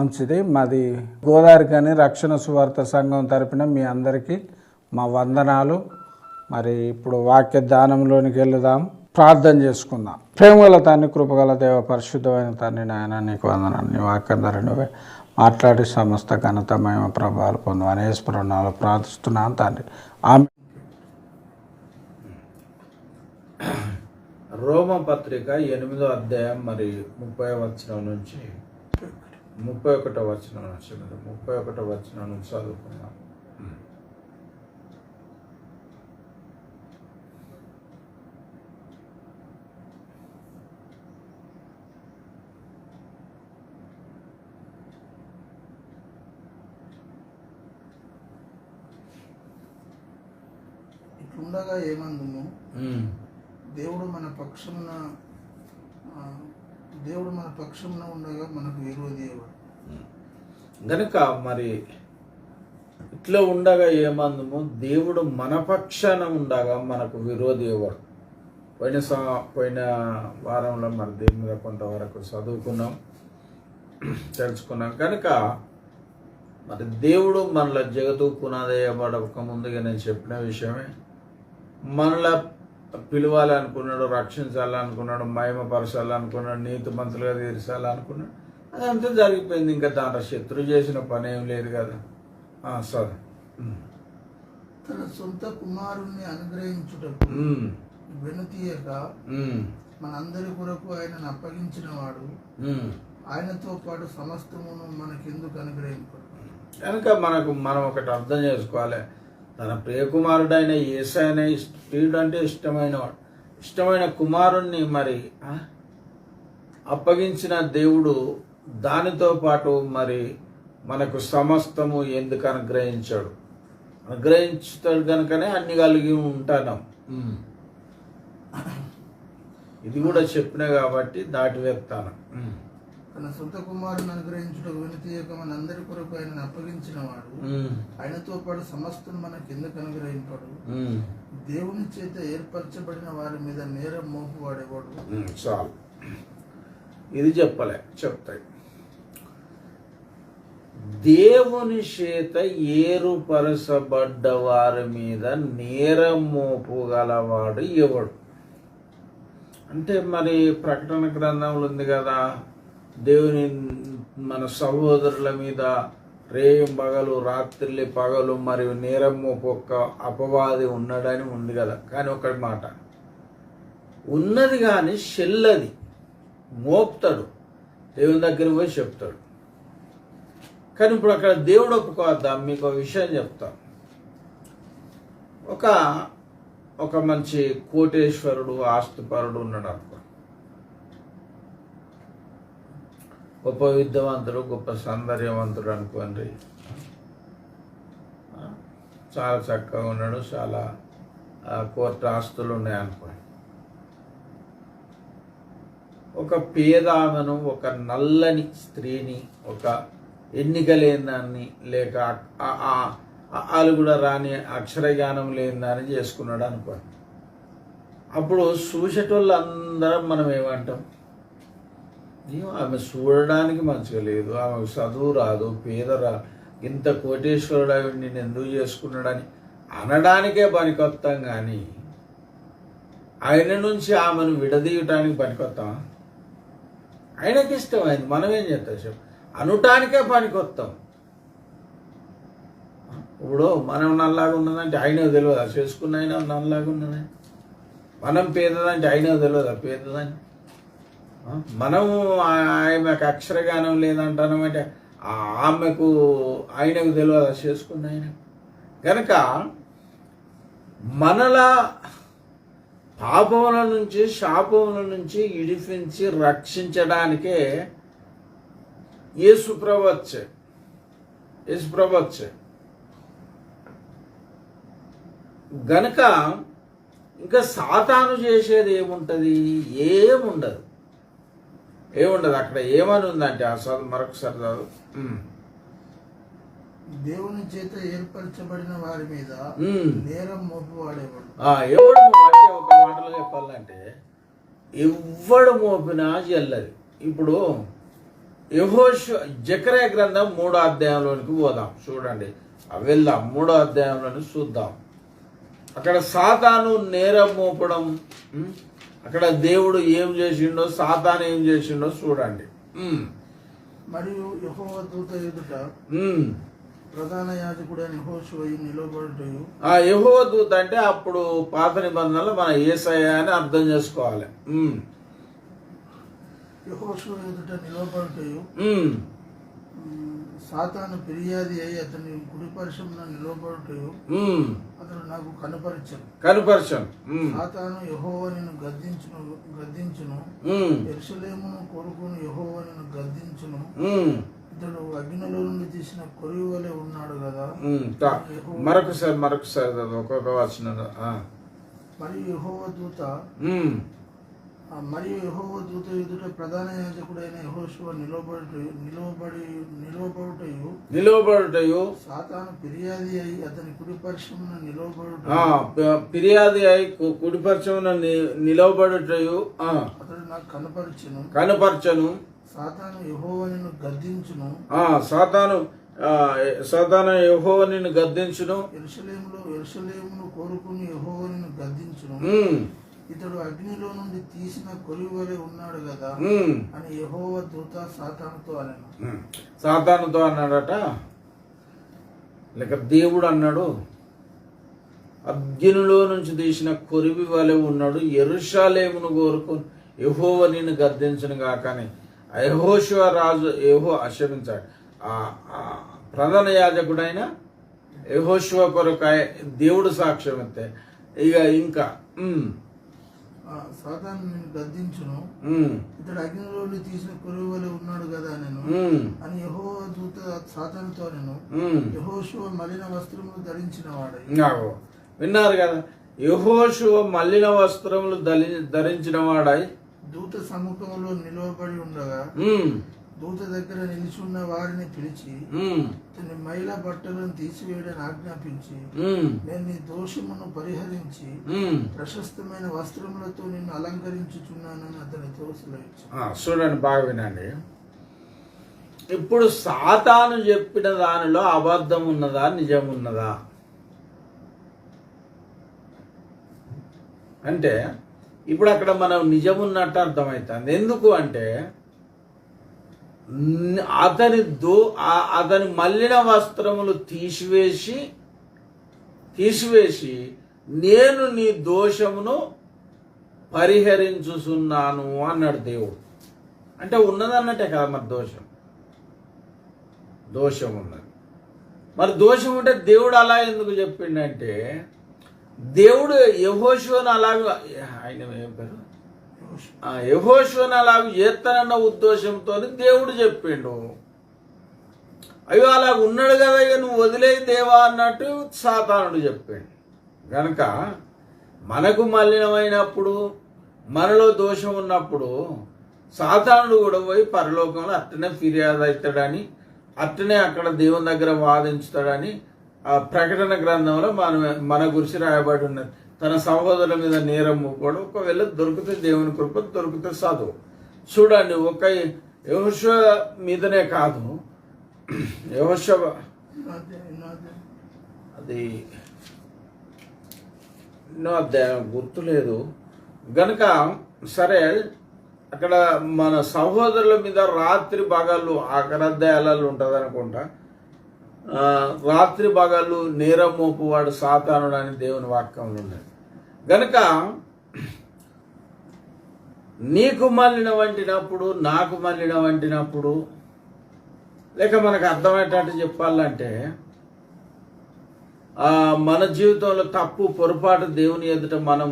మంచిది. మాది గోదావరి కానీ రక్షణ సువార్త సంఘం తరపున మీ అందరికీ మా వందనాలు. మరి ఇప్పుడు వాక్య దానంలోనికి వెళదాం, ప్రార్థన చేసుకుందాం. ప్రేమగల తండ్రి, కృపగల దేవ, పరిశుద్ధమైన తండ్రి, నాయన నీకు వందనాలు. నీ వాక్యం ద్వారా నువ్వే మాట్లాడి సమస్త ఘనత మహిమ ప్రభావాలు పొందు అనేక ప్రణాలు ప్రార్థిస్తున్నాను తండ్రి. ఆమె రోమపత్రిక 8వ అధ్యాయం మరి 30వ వచనం నుంచి 31వ వచనం నుంచి చదువుకున్నాం. ఇట్లుండగా ఏమందుము, దేవుడు మన పక్షమున ఉండగా మనకు విరోధి ఎవడు? గనుక మరి ఇట్లా ఉండగా ఏమందుము, దేవుడు మన పక్షాన ఉండగా మనకు విరోధి ఎవడు? పోయిన వారంలో మరి దీని మీద కొంతవరకు చదువుకున్నాం, తెలుసుకున్నాం. కనుక మరి దేవుడు మనల జగత్తు పునాదేయబడక ముందుగా నేను చెప్పిన విషయమే, మనల పిలవాలనుకున్నాడు, రక్షించాలనుకున్నాడు, మహిమపరచాలనుకున్నాడు, నీతిమంతులుగా తీర్చాలనుకున్నాడు. అదంతా జరిగిపోయింది. ఇంకా దాంట్లో శత్రువు చేసిన పని ఏం లేదు కదా. సరే, తన సొంత కుమారుణ్ణి అనుగ్రహించుటకు వెనుతీయక మనందరి కొరకు ఆయనను అప్పగించిన వాడు ఆయనతో పాటు సమస్తమును మనకెందుకు అనుగ్రహింపడు? కనుక మనం ఒకటి అర్థం చేసుకోవాలి. తన ప్రియకుమారుడైన యేసయ్యనే ప్రియుడు అంటే ఇష్టమైన కుమారుణ్ణి మరి అప్పగించిన దేవుడు దానితో పాటు మరి మనకు సమస్తము ఎందుకు అనుగ్రహించుతాడు కనుకనే అన్ని కలిగి ఉంటాను. ఇది కూడా చెప్పిన కాబట్టి దాటి వేస్తాను. తన సొంత కుమారుని అనుగ్రహించుటకు వెనుతీయక మనందరి కొరకు ఆయనను అప్పగించిన వాడు ఆయనతో పాటు సమస్తం మనకు ఎందుకు అనుగ్రహింపడు? దేవుని చేత ఏర్పరచబడిన వారి మీద నేరం మోపువాడేవాడు. చాలు, ఇది చెప్తాయి. దేవుని చేత ఏర్పరచబడ్డ వారి మీద నేరం మోపుగలవాడు ఎవడు అంటే, మరి ప్రకటన గ్రంథంలో ఉంది కదా, దేవుని మన సహోదరుల మీద రేయింబగలు రాత్రి పగలు మరియు నేరం మోపొక్క అపవాది ఉన్నాడని ఉంది కదా. కానీ ఒకటి మాట ఉన్నది, కానీ చెల్లది మోపుతాడు, దేవుని దగ్గర పోయి చెప్తాడు. కానీ ఇప్పుడు అక్కడ దేవుడు ఒప్పుకోవద్దాం. మీకు ఒక విషయం చెప్తా. ఒక మంచి కోటేశ్వరుడు, ఆస్తిపరుడు ఉన్నాడు అనుకో, గొప్ప విద్యావంతుడు, గొప్ప సౌందర్యవంతుడు అనుకోండి, చాలా చక్కగా ఉన్నాడు, చాలా కోట్ల ఆస్తులు ఉన్నాయి అనుకోండి. ఒక పేదామెను, ఒక నల్లని స్త్రీని, ఒక ఎన్నిక లేని దాన్ని, లేక వాళ్ళు కూడా రాని అక్షరజ్ఞానం లేని దాన్ని చేసుకున్నాడు అనుకోండి. అప్పుడు చూసేటోళ్ళందరం మనం ఏమంటాం? ఆమె చూడడానికి మంచిగా లేదు, ఆమెకు చదువు రాదు, పేదరా, ఇంత కోటేశ్వరుడు నేను ఎందుకు చేసుకున్నాడని అనడానికే పనికొస్తాం. కానీ ఆయన నుంచి ఆమెను విడదీయటానికి పనికొస్తామా? ఆయనకి ఇష్టమైంది, మనం ఏం చేస్తాం చెప్పు, అనుటానికే పనికొస్తాం. ఇప్పుడు మనం నల్లాగా ఉన్నదంటే ఆయనకు తెలియదా చేసుకున్న ఆయన నల్లాగా ఉన్నదని? మనం పేదదంటే ఆయనకు తెలియదా పేదదని? మనము ఆమెకు అక్షరజ్ఞానం లేదంటానంటే ఆమెకు ఆయనకు తెలియదా చేసుకున్న ఆయన? కనుక మనలా పాపముల నుంచి, శాపముల నుంచి ఇడిపించి రక్షించడానికే యేసుప్రభు వచ్చే. గనక ఇంకా సాతాను చేసేది ఏముంటుంది? ఏముండదు. అక్కడ ఏమని ఉందంటే మరొకసారి చదువు. దేవుని చేత ఏర్పరచబడిన వారి మీద నేరం మోపువాడేవాడు. ఎవడు అంటే ఒక మాటలో చెప్పాలంటే ఎవ్వడు మోపినా చెల్లది. ఇప్పుడు జకర్యా గ్రంథం 3వ అధ్యాయంలోనికి పోదాం. చూడండి, వెళ్దాం 3వ అధ్యాయంలోని చూద్దాం. అక్కడ సాతాను నేరం మోపడం, అక్కడ దేవుడు ఏం చేసిండో, సాతాను ఏం చేసిండో చూడండి. మరియు యెహోవా దూత ఎదుట ప్రధాన యాజకుడైన యెహోషువ నిలబడుటయు. ఆ యెహోవా దూత అంటే అప్పుడు పాత నిబంధనలు మన యేసయ్య అని అర్థం చేసుకోవాలి. యెహోషువ ఎదుట నిలబడుటయు సాతాను ఫిర్యాది అయి అతని కుడిపక్షమున నిలబడుటయు అతను నాకు కనపరచను. సాతాను యెహోవా నిన్ను గద్దించును, యెరూషలేమును కోరుకుని యెహోవా నిన్ను గద్దించును. ఇతడు అగ్నిలో నుండి తీసిన కొరివి వలె ఉన్నాడు కదా. మరొకసారి ఒక్కొక్క వచనం. మరియు యెహోవా దూత ఎదుట ప్రధాన యాజకుడైన యెహోషువ నిలబడుటయు సాతాను ఫిర్యాది అయి అతని కుడిపక్షమున నిలబడుటయు అతడు నాకు కనపరచను. సాతాను యెహోవా నిన్ను గద్దించును. సాతాను యెహోవా నిన్ను గద్దించును. యెరూషలేమును కోరుకుని యెహోవా నిన్ను గద్దించును. ఇతడు అగ్నిలో నుండి తీసిన కొరివి వలె ఉన్నాడు కదా అని యెహోవా దూత సాతానుతో అన్నాడట. లేక దేవుడు అన్నాడు, అగ్నిలో నుంచి తీసిన కొరివి వలె ఉన్నాడు, యెరూషలేమును కోరుకుని యెహోవా నిన్ను గద్దించును గాకని యెహోషువ రాజు క్షమించాడు. ప్రధాన యాజకుడైన యెహోషువ కొరకు దేవుడు సాక్ష్యం ఇస్తే ఇంకా సాతాను నిన్ను గద్దించును, ఇతడు అగ్నిలో తీసిన కొరివి వలె ఉన్నాడు కదా అని యెహోవా దూత సాతానుతో నేను యెహోషువ మలిన వస్త్రములు ధరించిన వాడై. విన్నారు కదా, యెహోషువ మలిన వస్త్రములు ధరించిన వాడై దూత సముఖంలో నిలవబడి ఉండగా దూత దగ్గర నిలిచున్న వారిని పిలిచి తన మైల బట్టలను తీసివేయడానికి ఆజ్ఞాపించి నేను నీ దోషమును పరిహరించి ప్రశస్తమైన వస్త్రములతో నిన్ను అలంకరించుచున్నానని అతనితో సెలవిచ్చాను. చూడండి, బాగా వినండి. ఇప్పుడు సాతాను చెప్పిన దానిలో అబద్ధం ఉన్నదా, నిజం ఉన్నదా అంటే ఇప్పుడు అక్కడ మనం నిజం ఉన్నట్టు అర్థమవుతుంది. ఎందుకు అంటే అతని మలిన వస్త్రములు తీసివేసి నేను నీ దోషమును పరిహరించుచున్నాను అన్నాడు దేవుడు. అంటే ఉన్నదన్నట్టే కదా మరి దోషం ఉన్నది. మరి దోషం ఉంటే దేవుడు అలా ఎందుకు చెప్పిండంటే, దేవుడు యెహోషువను అలాగే, ఆయన ఏం పేరు, యెహోషువను అలాగ చేస్తానన్న ఉద్దేశంతో దేవుడు చెప్పిండు. అయ్యో అలాగ ఉన్నాడు కదా, ఇక నువ్వు వదిలేయి దేవా అన్నట్టు సాతానుడు చెప్పిండు. కనుక మనకు మలినమైనప్పుడు, మనలో దోషం ఉన్నప్పుడు సాతానుడు కూడా పోయి పరలోకంలో అట్టనే ఫిర్యాదు అవుతాడని, అట్టనే అక్కడ దేవుని దగ్గర వాదించుతాడని ఆ ప్రకటన గ్రంథంలో మన గురించి రాయబడి ఉన్నది. తన సహోదరుల మీద నేరం కూడా ఒకవేళ దొరికితే దేవుని కృప, దొరికితే చదువు. చూడండి, ఒక యెహోషువ మీదనే కాదు, యెహోషువ అది ఎన్నో అధ్యాయం గుర్తులేదు గనుక సరే, అక్కడ మన సహోదరుల మీద రాత్రి భాగాలు ఆఖరి అధ్యాయాలలో ఉంటుంది అనుకుంటా, రాత్రి భాగాలు నేరం మోపువాడు సాతానుడు అని దేవుని వాక్యంలో ఉన్నది. గనుక నీకు మలిన వంటినప్పుడు, నాకు మలిన వంటినప్పుడు, లేక మనకు అర్థమయ్యేటట్టు చెప్పాలంటే మన జీవితంలో తప్పు పొరపాటు దేవుని ఎదుట మనం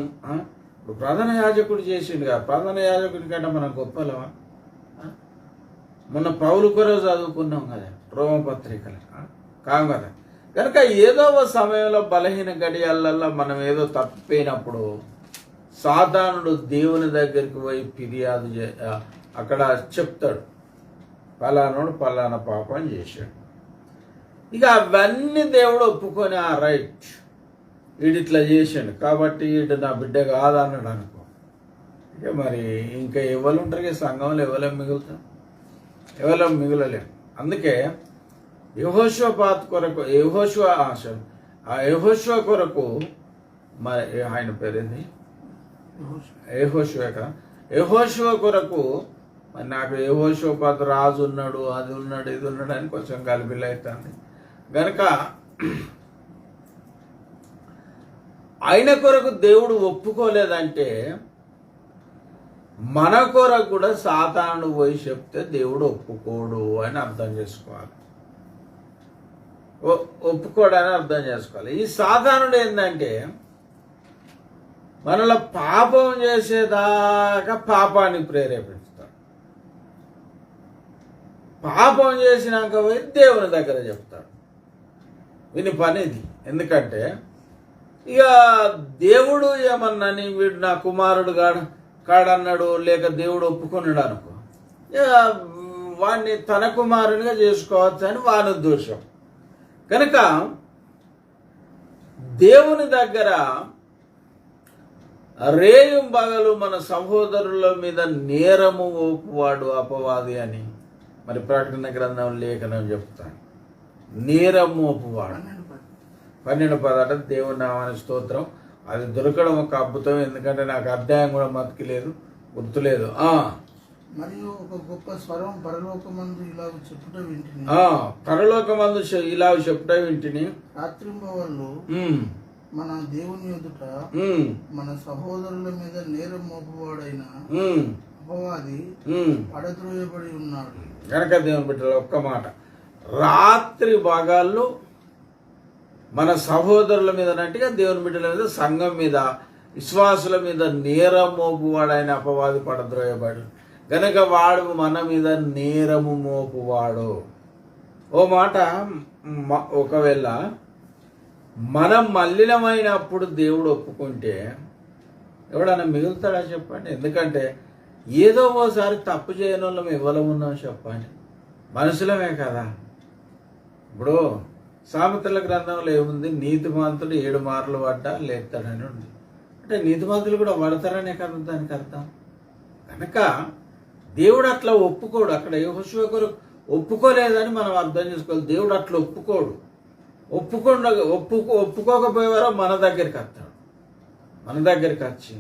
ఇప్పుడు ప్రధాన యాజకుడు చేసిండు కదా, ప్రధాన యాజకుడి కంటే మనం గొప్పలమా? మొన్న పౌలు కొరకు చదువుకున్నాం కదా రోమపత్రికలు, కాం కదా. కనుక ఏదో ఒక సమయంలో బలహీన గడియాలలో మనం ఏదో తప్పిపోయినప్పుడు సాతానుడు దేవుని దగ్గరికి పోయి ఫిర్యాదు అక్కడ చెప్తాడు, పలానాడు పలానా పాపం చేశాడు. ఇక అవన్నీ దేవుడు ఒప్పుకొని రైట్, వీడిట్లా చేశాడు కాబట్టి వీడు నా బిడ్డ కాదన్నాడు అనుకో, ఇక మరి ఇంకా ఎవరు ఉంటారు సంఘంలో, ఎవరు మిగులుతారు? ఎవరో మిగులలేము. అందుకే యెహోషాపాతు కొరకు యెహోషువ కొరకు మరి ఆయన పేరేంది, యెహోషువ కొరకు మరి నాకు యెహోషాపాతు రాజు ఉన్నాడు, అది ఉన్నాడు, ఇది ఉన్నాడు అని కొంచెం గలిబిల్ అవుతుంది. కనుక ఆయన కొరకు దేవుడు ఒప్పుకోలేదంటే మన కొరకు కూడా సాతానుడు పోయి చెప్తే దేవుడు ఒప్పుకోడు అని అర్థం చేసుకోవాలి. ఒప్పుకోడని అర్థం చేసుకోవాలి. ఈ సాతానుడు ఏంటంటే మనలో పాపం చేసేదాకా పాపాన్ని ప్రేరేపిస్తాడు. పాపం చేసినాక పోయి దేవుని దగ్గర చెప్తాడు. విని పనిది. ఎందుకంటే ఇక దేవుడు ఏమన్నాని వీడు నా కుమారుడు కాడన్నాడు, లేక దేవుడు ఒప్పుకున్నాడు అనుకో, ఇక వాడిని తన కుమారునిగా చేసుకోవచ్చు అని వాని ఉద్దేశం. కనుక దేవుని దగ్గర రేయింబగలు మన సహోదరుల మీద నేరము ఓపువాడు అపవాది అని మరి ప్రకటన గ్రంథం లేఖనం చెప్తాను. నేరము ఓపువాడు 12 దేవుని నామానికి స్తోత్రం. అది దొరకడం ఒక అద్భుతం. ఎందుకంటే నాకు అధ్యాయం కూడా మతికిలేదు, గుర్తులేదు. మరియు ఒక గొప్ప స్వరం పరలోకమందు ఇలా చెప్పుట వింటిని. పరలోకమందు ఇలా చెప్పుట వింటిని. రాత్రింబవళ్ళు మన దేవుని ఎదుట మన సహోదరుల మీద నేరం మోపువాడైన అపవాది పడద్రోయబడి ఉన్నాడు. కనుక దేవుని బిడ్డలు ఒక్క మాట, రాత్రి భాగాల్లో మన సహోదరుల మీద అంటే దేవుని బిడ్డల మీద, సంఘం మీద, విశ్వాసుల మీద నేరం మోపువాడైన అపవాది పడద్రోయబడు. గనక వాడు మన మీద నేరము మోపువాడు. ఓ మాట, ఒకవేళ మనం మలినమైనప్పుడు దేవుడు ఒప్పుకుంటే ఎవడన్నా మిగులుతాడా చెప్పండి? ఎందుకంటే ఏదో ఓసారి తప్పు చేయని వాళ్ళం ఎవరం ఉన్నాం చెప్పండి? మనుషులమే కదా. ఇప్పుడు సామెతల గ్రంథంలో ఏముంది, నీతిమంతుడు 7 మార్లు పడ్డా లేస్తాడని ఉంది. అంటే నీతిమంతులు కూడా పడతారనే కదా దానికి అర్థం. కనుక దేవుడు అట్లా ఒప్పుకోడు. అక్కడ యెహోషువ కొరకు ఒప్పుకోలేదని మనం అర్థం చేసుకోవాలి. దేవుడు అట్లా ఒప్పుకోడు. ఒప్పుకోకపోయేవారో మన దగ్గరికి వస్తాడు. మన దగ్గరికి వచ్చి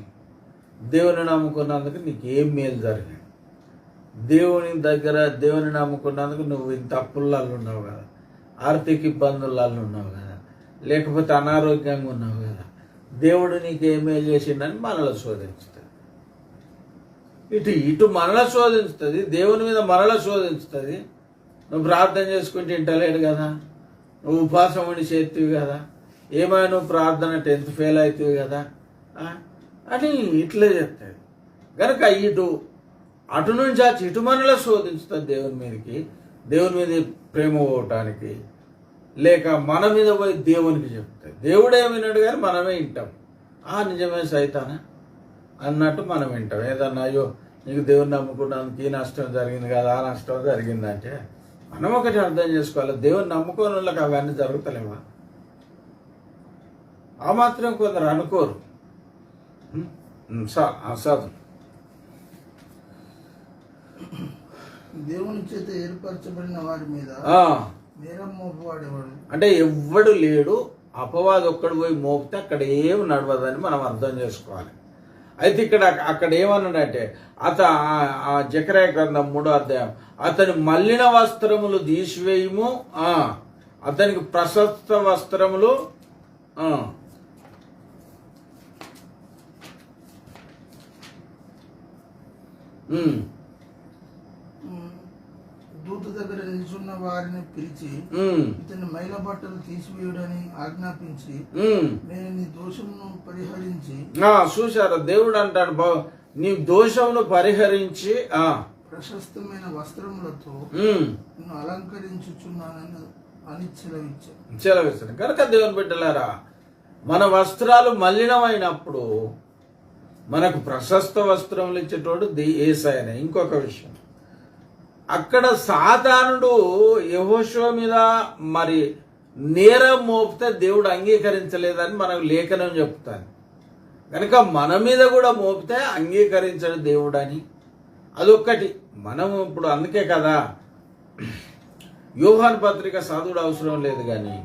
దేవుని నమ్ముకున్నందుకు నీకు ఏం మేలు జరిగింది, దేవుని నమ్ముకున్నందుకు నువ్వు ఇంత అప్పులలో ఉన్నావు కదా, ఆర్థిక ఇబ్బందులలో ఉన్నావు కదా, లేకపోతే అనారోగ్యంగా ఉన్నావు కదా, దేవుడు నీకు ఏం మేలు చేసిండని మనలో శోధించుతుంది. ఇటు మనలో శోధించుతుంది, దేవుని మీద మనలో శోధించుతుంది. నువ్వు ప్రార్థన చేసుకుంటే ఇంటలేడు కదా, నువ్వు ఉపాసం ఉండి చేతివి కదా, ఏమైనా నువ్వు ప్రార్థన 10th ఫెయిల్ అవుతావు కదా అని ఇట్లా చెప్తాడు. కనుక అటు నుంచి వచ్చి ఇటు మనలో శోధించుతుంది దేవుని మీదకి, దేవుని మీద ప్రేమ పోవటానికి, లేక మన మీద పోయి దేవునికి చెప్తాయి. దేవుడే విన్నాడు కానీ మనమే వింటాం. నిజమే సైతానా అన్నట్టు మనం వింటాం. ఏదన్నా అయ్యో నీకు దేవుని నమ్ముకున్నందుకు ఈ నష్టం జరిగింది కదా, ఆ నష్టం జరిగిందంటే మనం ఒకటి అర్థం చేసుకోవాలి, దేవుని నమ్ముకోని వాళ్ళకి అవన్నీ జరుగుతలేవా? ఆ మాత్రం కొందరు అనుకోరు. సాధు దేవుని చేత ఏర్పరచబడిన వారి మీద నేరం మోపువాడేవాడు అంటే ఎవ్వడు లేడు. అపవాది ఒక్కడు పోయి మోపితే అక్కడ ఏమి నడవదని మనం అర్థం చేసుకోవాలి. అయితే అక్కడ ఏమన్నాడంటే జకర్యా గ్రంథం 3వ అధ్యాయం, అతని మలిన వస్త్రములు తీసివేయము, అతనికి ప్రశస్త వస్త్రములు దూత దగ్గర నిల్చున్న వారిని పిలిచి ఇతని మైల బట్టలు తీసివేయడని ఆజ్ఞాపించి నేను నీ దోషమును పరిహరించి. చూశారు, దేవుడు అంటాడు నీ దోషమును పరిహరించి ప్రశస్తమైన వస్త్రములతో నిన్ను అలంకరించుచున్నానని అని చెలవిస్తాను. కనుక దేవుని బిడ్డలారా, మన వస్త్రాలు మలినమైనప్పుడు మనకు ప్రశస్త వస్త్రములు ఇచ్చేటోడు యేసయ్యనే. ఇంకొక విషయం, అక్కడ సాతానుడు యెహోషువ మీద మరి నేరం మోపితే దేవుడు అంగీకరించలేదని మనకు లేఖనం చెప్తాను. కనుక మన మీద కూడా మోపితే అంగీకరించడు దేవుడు అని. అదొక్కటి. మనం ఇప్పుడు అందుకే కదా యోహాను పత్రిక చదువుడు అవసరం లేదు, కానీ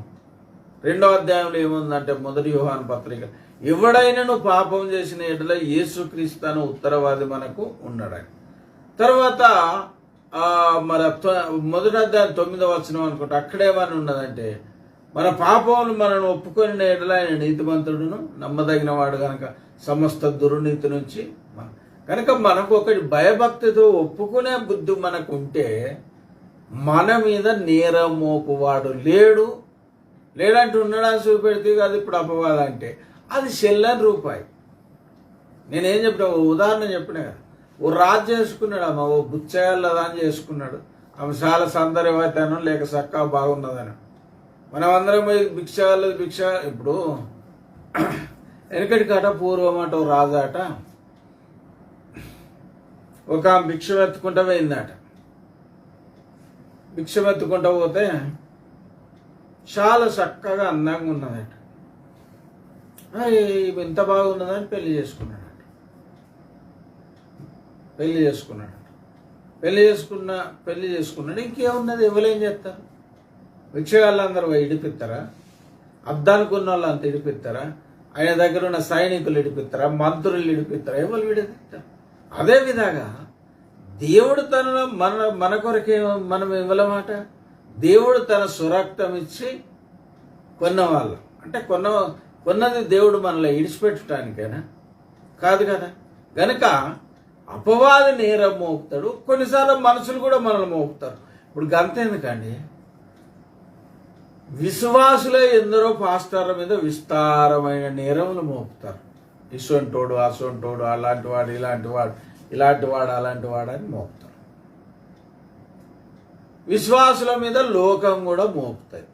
2వ అధ్యాయంలో ఏముందంటే, మొదటి యోహాను పత్రిక, ఎవడైనను పాపం చేసిన ఎడల యేసుక్రీస్తు అను ఉత్తరవాది మనకు ఉన్నాడని. తర్వాత మరి మొదటి అధ్యాయం 9వ వచనం అనుకుంటా, అక్కడేమని ఉన్నదంటే, మన పాపములు మనం ఒప్పుకొని ఎడల ఆయన నీతిమంతుడును నమ్మదగిన వాడు కనుక సమస్త దుర్నీతి నుంచి కనుక మనకు ఒకటి భయభక్తితో ఒప్పుకునే బుద్ధి మనకు ఉంటే మన మీద నేరం మోపువాడు లేడంటూ ఉండడానికి చూపెడితే కాదు. ఇప్పుడు అపవాదం అంటే అది చెల్లని రూపాయి. నేనేం చెప్పిన, ఉదాహరణ చెప్పిన కదా, ఓ రాజు చేసుకున్నాడు, అమ్మ ఓ బుచ్చగాళ్ళదాన్ని చేసుకున్నాడు, ఆమె చాలా సౌందర్యవతనం లేక చక్కగా బాగున్నదని. మనం అందరం పోయి భిక్ష ఇప్పుడు వెనకటి కాట పూర్వం అట ఓ రాజాట ఒక భిక్ష ఎత్తుకుంటా పోయిందట. భిక్ష ఎత్తుకుంటా పోతే చాలా చక్కగా అందంగా ఉన్నదట. ఇంత బాగున్నదని పెళ్లి చేసుకున్నాడట. పెళ్లి చేసుకున్నాడు. ఇంకేమున్నది, ఎవరేం చేస్తారు? భిక్షగాళ్ళందరూ ఇడిపిస్తారా? అద్దానుకున్న వాళ్ళు అంత ఇడిపిస్తారా? ఆయన దగ్గర ఉన్న సైనికులు ఇడిపిస్తారా? మంత్రులు ఇడిపిస్తారా? ఎవరు విడిపిస్తారు? అదే విధంగా దేవుడు తనలో మన కొరకే మనం ఇవ్వలమాట. దేవుడు తన సురక్తం ఇచ్చి కొన్నవాళ్ళు అంటే కొన్నది దేవుడు మనలో ఇడిచిపెట్టడానికైనా కాదు కదా. గనక అపవాది నేరం మోపుతాడు, కొన్నిసార్లు మనుషులు కూడా మనల్ని మోపుతారు. ఇప్పుడు గంతెందుకండి, విశ్వాసులే ఎందరో పాస్టర్ల మీద విస్తారమైన నేరములు మోపుతారు. ఇసొంటోడు అసొంటోడు అలాంటి వాడు ఇలాంటి వాడు అలాంటి వాడు అని మోపుతారు. విశ్వాసుల మీద లోకం కూడా మోపుతాయి.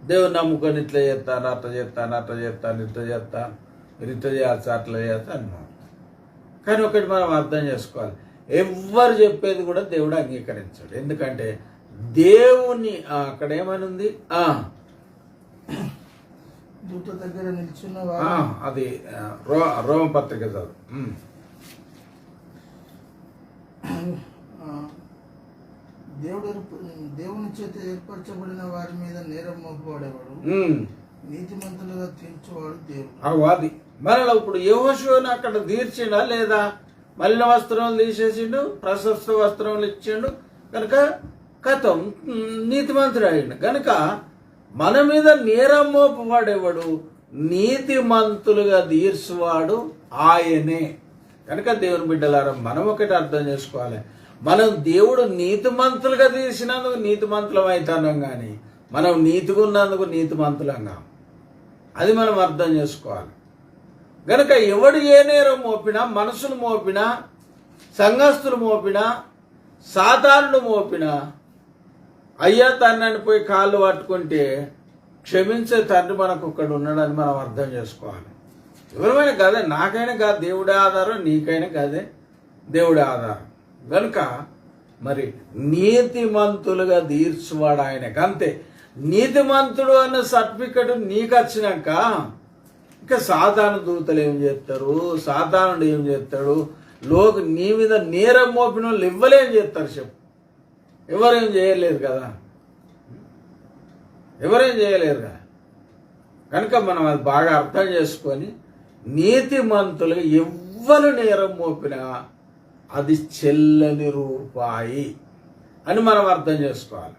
దేవుని నమ్ముకొని ఇట్లా చేస్తాను, అట్లా చేస్తాను, మీరు ఇట్లా చేయాల్సి అట్లా చేస్తా అని మోపుతారు. కానీ ఒకటి మనం అర్థం చేసుకోవాలి, ఎవ్వరు చెప్పేది కూడా దేవుడు అంగీకరించాడు. ఎందుకంటే దేవుని అక్కడ ఏమని ఉంది, దూత దగ్గర నిల్చున్న అది రోమపత్రిక చదువు. దేవుని చేత ఏర్పరచబడిన వారి మీద నేరం మోపబడేవాడు, నీతిమంతులుగా తీర్చేవాడు దేవుడు. అది మరలా ఇప్పుడు యెహోషువను అక్కడ తీర్చిండా లేదా? మలిన వస్త్రం తీసేసిండు, ప్రశస్త వస్త్రములు ఇచ్చిండు, కనుక కథం నీతిమంతుడు అయ్యిండు. కనుక మన మీద నేరం మోపవాడేవాడు, నీతిమంతులుగా తీర్చువాడు ఆయనే. కనుక దేవుని బిడ్డలారా, మనం ఒకటి అర్థం చేసుకోవాలి, మనం దేవుడు నీతిమంతులుగా తీసినందుకు నీతిమంతులం అవుతున్నాం, కానీ మనం నీతిగా ఉన్నందుకు నీతిమంతులంగా, అది మనం అర్థం చేసుకోవాలి. గనక ఎవడు ఏ నేరం మోపినా, మనుషులు మోపినా, సంఘస్థులు మోపినా, సాతానుడు మోపినా, అయ్యా తండ్రిని పోయి కాళ్ళు పట్టుకుంటే క్షమించే తండ్రి మనకు ఒక్కడు ఉన్నాడని మనం అర్థం చేసుకోవాలి. ఎవరైనా కాదే, నాకైనా కాదు దేవుడే ఆధారం, నీకైనా కాదే దేవుడే ఆధారం. కనుక మరి నీతిమంతులుగా తీర్చువాడు ఆయనకు. అంతే, నీతిమంతుడు అన్న సర్టిఫికెట్ నీకు వచ్చినాక ఇంకా సాధారణ దూతలు ఏం చేస్తారు, సాధారణుడు ఏం చేస్తాడు, నీ మీద నేరం మోపిన వాళ్ళు ఇవ్వలేం చేస్తారు చెప్పు? ఎవరేం చేయలేరు కదా, ఎవరేం చేయలేరు కదా. కనుక మనం అది బాగా అర్థం చేసుకొని నీతిమంతులుగా ఎవ్వరు నేరం మోపినా అది చెల్లని రూపాయి అని మనం అర్థం చేసుకోవాలి.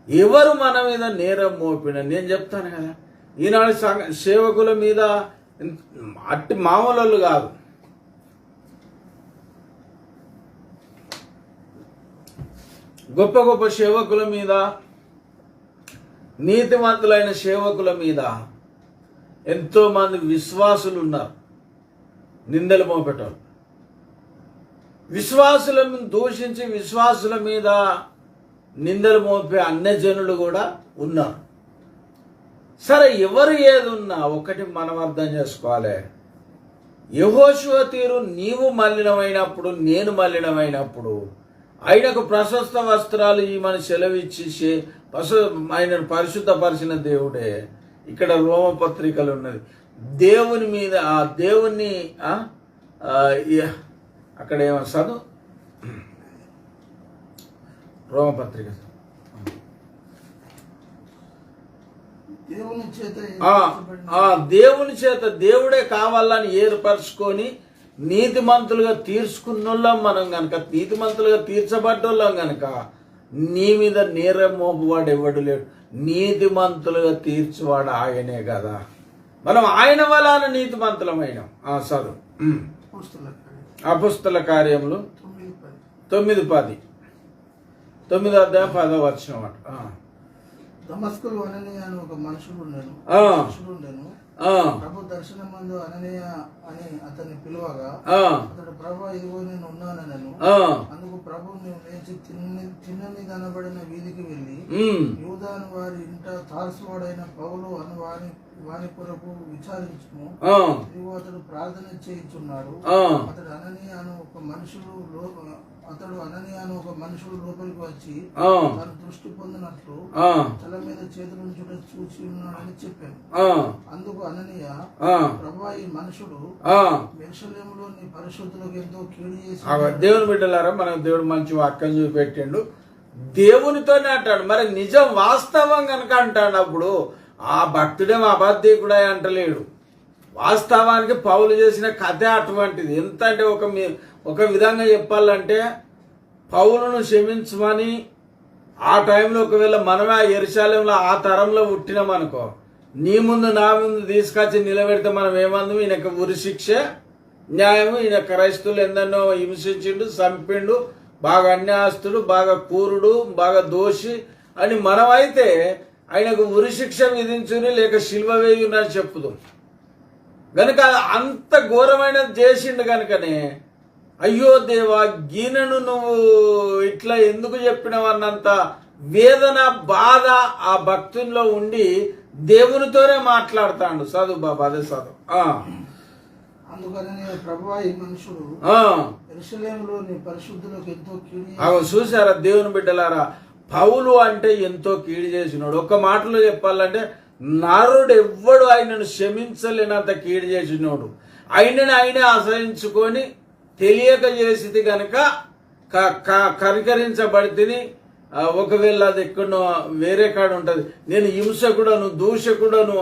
ఎవరు మన మీద నేరం మోపినా, నేను చెప్తాను కదా, ఈనాడు సేవకుల మీద అట్టి మామూలు కాదు, గొప్ప గొప్ప సేవకుల మీద, నీతిమంతులైన సేవకుల మీద ఎంతోమంది విశ్వాసులు ఉన్నారు నిందలు మోపేటోళ్ళు. విశ్వాసులను దూషించి విశ్వాసుల మీద నిందలు మోపే అన్యజనులు కూడా ఉన్నారు. సరే, ఎవరు ఏది ఉన్నా ఒకటి మనం అర్థం చేసుకోవాలి, యెహోషువ తీరు నీవు మలినమైనప్పుడు, నేను మలినమైనప్పుడు ఆయనకు ప్రశస్త వస్త్రాలు ఈమెను సెలవిచ్చి ఆయనను పరిశుద్ధపరిచిన దేవుడే. ఇక్కడ రోమపత్రికలు ఉన్నది, దేవుని మీద ఆ దేవుణ్ణి అక్కడ ఏమో చదువు, రోమపత్రిక దేవుని చేత దేవుని చేత దేవుడే కావాలని ఏర్పరచుకొని నీతిమంతులుగా తీర్చుకున్నోళ్ళం మనం గనక, నీతిమంతులుగా తీర్చబడ్డోళ్ళం గనక నీ మీద నేరం మోపువాడు ఎవడు లేడు. నీతిమంతులుగా తీర్చువాడు ఆయనే కదా. మనం ఆయన వలన నీతిమంతులమైనాం. చదువు అపుస్తల కార్యములు 9:10 9వ అధ్యాయం 10వ వచనం అట. దమస్కులో అననీయ అని ఒక మనుషుడు ఉండెను. ప్రభు దర్శనమందు అననీయ అని అతన్ని పిలువగా అతడు ప్రభు ఇదిగో నేను ఉన్నానను. అందుకు ప్రభు నీవు లేచి తిన్నని కనబడిన వీధికి వెళ్ళి యూదాను వారి ఇంట తారసువాడైన పౌలు అని వాని కొరకు విచారించుము. ఇదిగో అతడు ప్రార్థన చేయించున్నాడు. అతడు అననీయ అని ఒక మనుషుడు లోపలికి వచ్చి తన దృష్టి పొందినట్లు తల మీద చేతులుంచుట చూసి ఉన్నాడని చెప్పాను. అందుకు అననీయ, ప్రభువా, ఈ మనుషుడు యెరూషలేములో నీ పరిశుద్ధులకు ఎంతో కీడు చేసి. దేవుని బిడ్డలారా, మనకు దేవుడు మంచి వాక్యం చూపెట్టిండు. దేవునితోనే అంటాడు. మరి నిజం వాస్తవం కనుక అంటాడు. అప్పుడు ఆ భక్తుడేమో అబద్ధికుడా అంటలేడు. వాస్తవానికి పౌలు చేసిన కథ అటువంటిది. ఎంత అంటే ఒక విధంగా చెప్పాలంటే పౌలును క్షమించమని ఆ టైంలో ఒకవేళ మనమే ఆ యెరూషలేములో ఆ తరంలో పుట్టినామనుకో, నీ ముందు నా ముందు తీసుకొచ్చి నిలబెడితే మనం ఏమందు ఈయనకు ఉరి శిక్ష న్యాయము, ఈయన క్రైస్తువులు ఎందన్నో హింసించిండు, చంపిండు, బాగా అన్యాస్తుడు, బాగా కూరుడు, బాగా దోషి అని మనమైతే ఆయనకు ఉరి శిక్ష విధించుని లేక శిల్వ వేయునని చెప్పుదాం. గనుక అంత ఘోరమైనది చేసిండు కనుకనే అయ్యో దేవా, గీనను నువ్వు ఇట్లా ఎందుకు చెప్పినవన్నంత వేదన బాధ ఆ భక్తుల్లో ఉండి దేవునితోనే మాట్లాడతాడు. చదువు బాబా, అదే చదువు. అందుకని ప్రభువా, ఈ మనుషుడు యెరూషలేములో నీ పరిశుద్ధులకు ఎంతో కీడు. చూసారా దేవుని బిడ్డలారా, పౌలు అంటే ఎంతో కీడు చేసినాడు. ఒక్క మాటలో చెప్పాలంటే నరుడు ఎవ్వడు ఆయనను క్షమించలేనంత కీడు చేసినోడు. ఆయననే ఆశ్రయించుకొని తెలియక చేసింది గనక కనికరించబడితిని. ఒకవేళ అది ఎక్కడో వేరే కాడ ఉంటది, నేను హింసకుడను, దూషకుడను,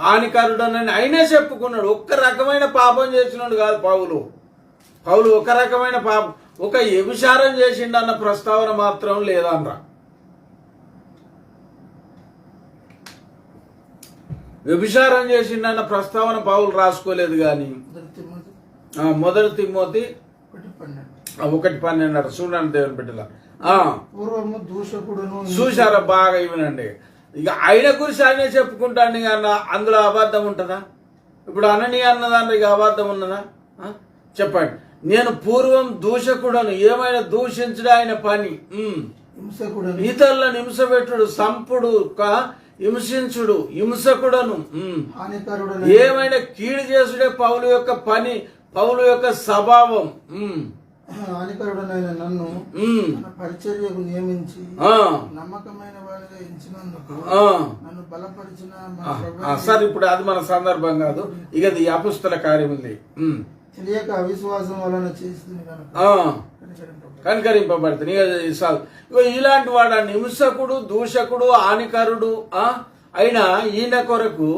హానికరుడనని ఆయనే చెప్పుకున్నాడు. ఒక్క రకమైన పాపం చేసినాడు కాదు పౌలు. ఒక రకమైన పాపం, ఒక వ్యభిచారం చేసిండన్న ప్రస్తావన మాత్రం లేదనరా. వ్యభిచారం చేసిండన్న ప్రస్తావన పౌలు రాసుకోలేదు. కానీ 1 తిమోతి 1:12 చూడండి దేవుని బిడ్డల. చూశారా బాగా ఇవనండి. ఇక ఆయన గురించి ఆయనే చెప్పుకుంటాను. ఇక అందులో అబద్ధం ఉంటుందా? ఇప్పుడు అననీయ అన్నదాన్ని ఇక అబద్ధం ఉన్నదా? చెప్పండి. నేను పూర్వం దూషకుడను. ఏమైనా దూషించడం ఆయన పని. ఇతరులను హింసపెట్టుడు, సంపుడు, హింసించుడు, హింసకుడను, ఏమైనా కీడు చేసుడే పౌలు యొక్క పని, పౌలు యొక్క స్వభావం. హానికరుడనైన నన్ను పరిచర్యకు నియమించి నమ్మకమైన వాడిగా ఎంచినందుకు నన్ను బలపరిచిన. సార్, ఇప్పుడు అది మన సందర్భం కాదు. ఇక ఈ అపుస్తల కార్యం ఉంది. తెలియక అవిశ్వాసం వలన చేస్తుంది కనికరింపబడుతుంది. ఇక ఇలాంటి వాడు హింసకుడు, దూషకుడు, హానికరుడు అయినా ఈయన కొరకు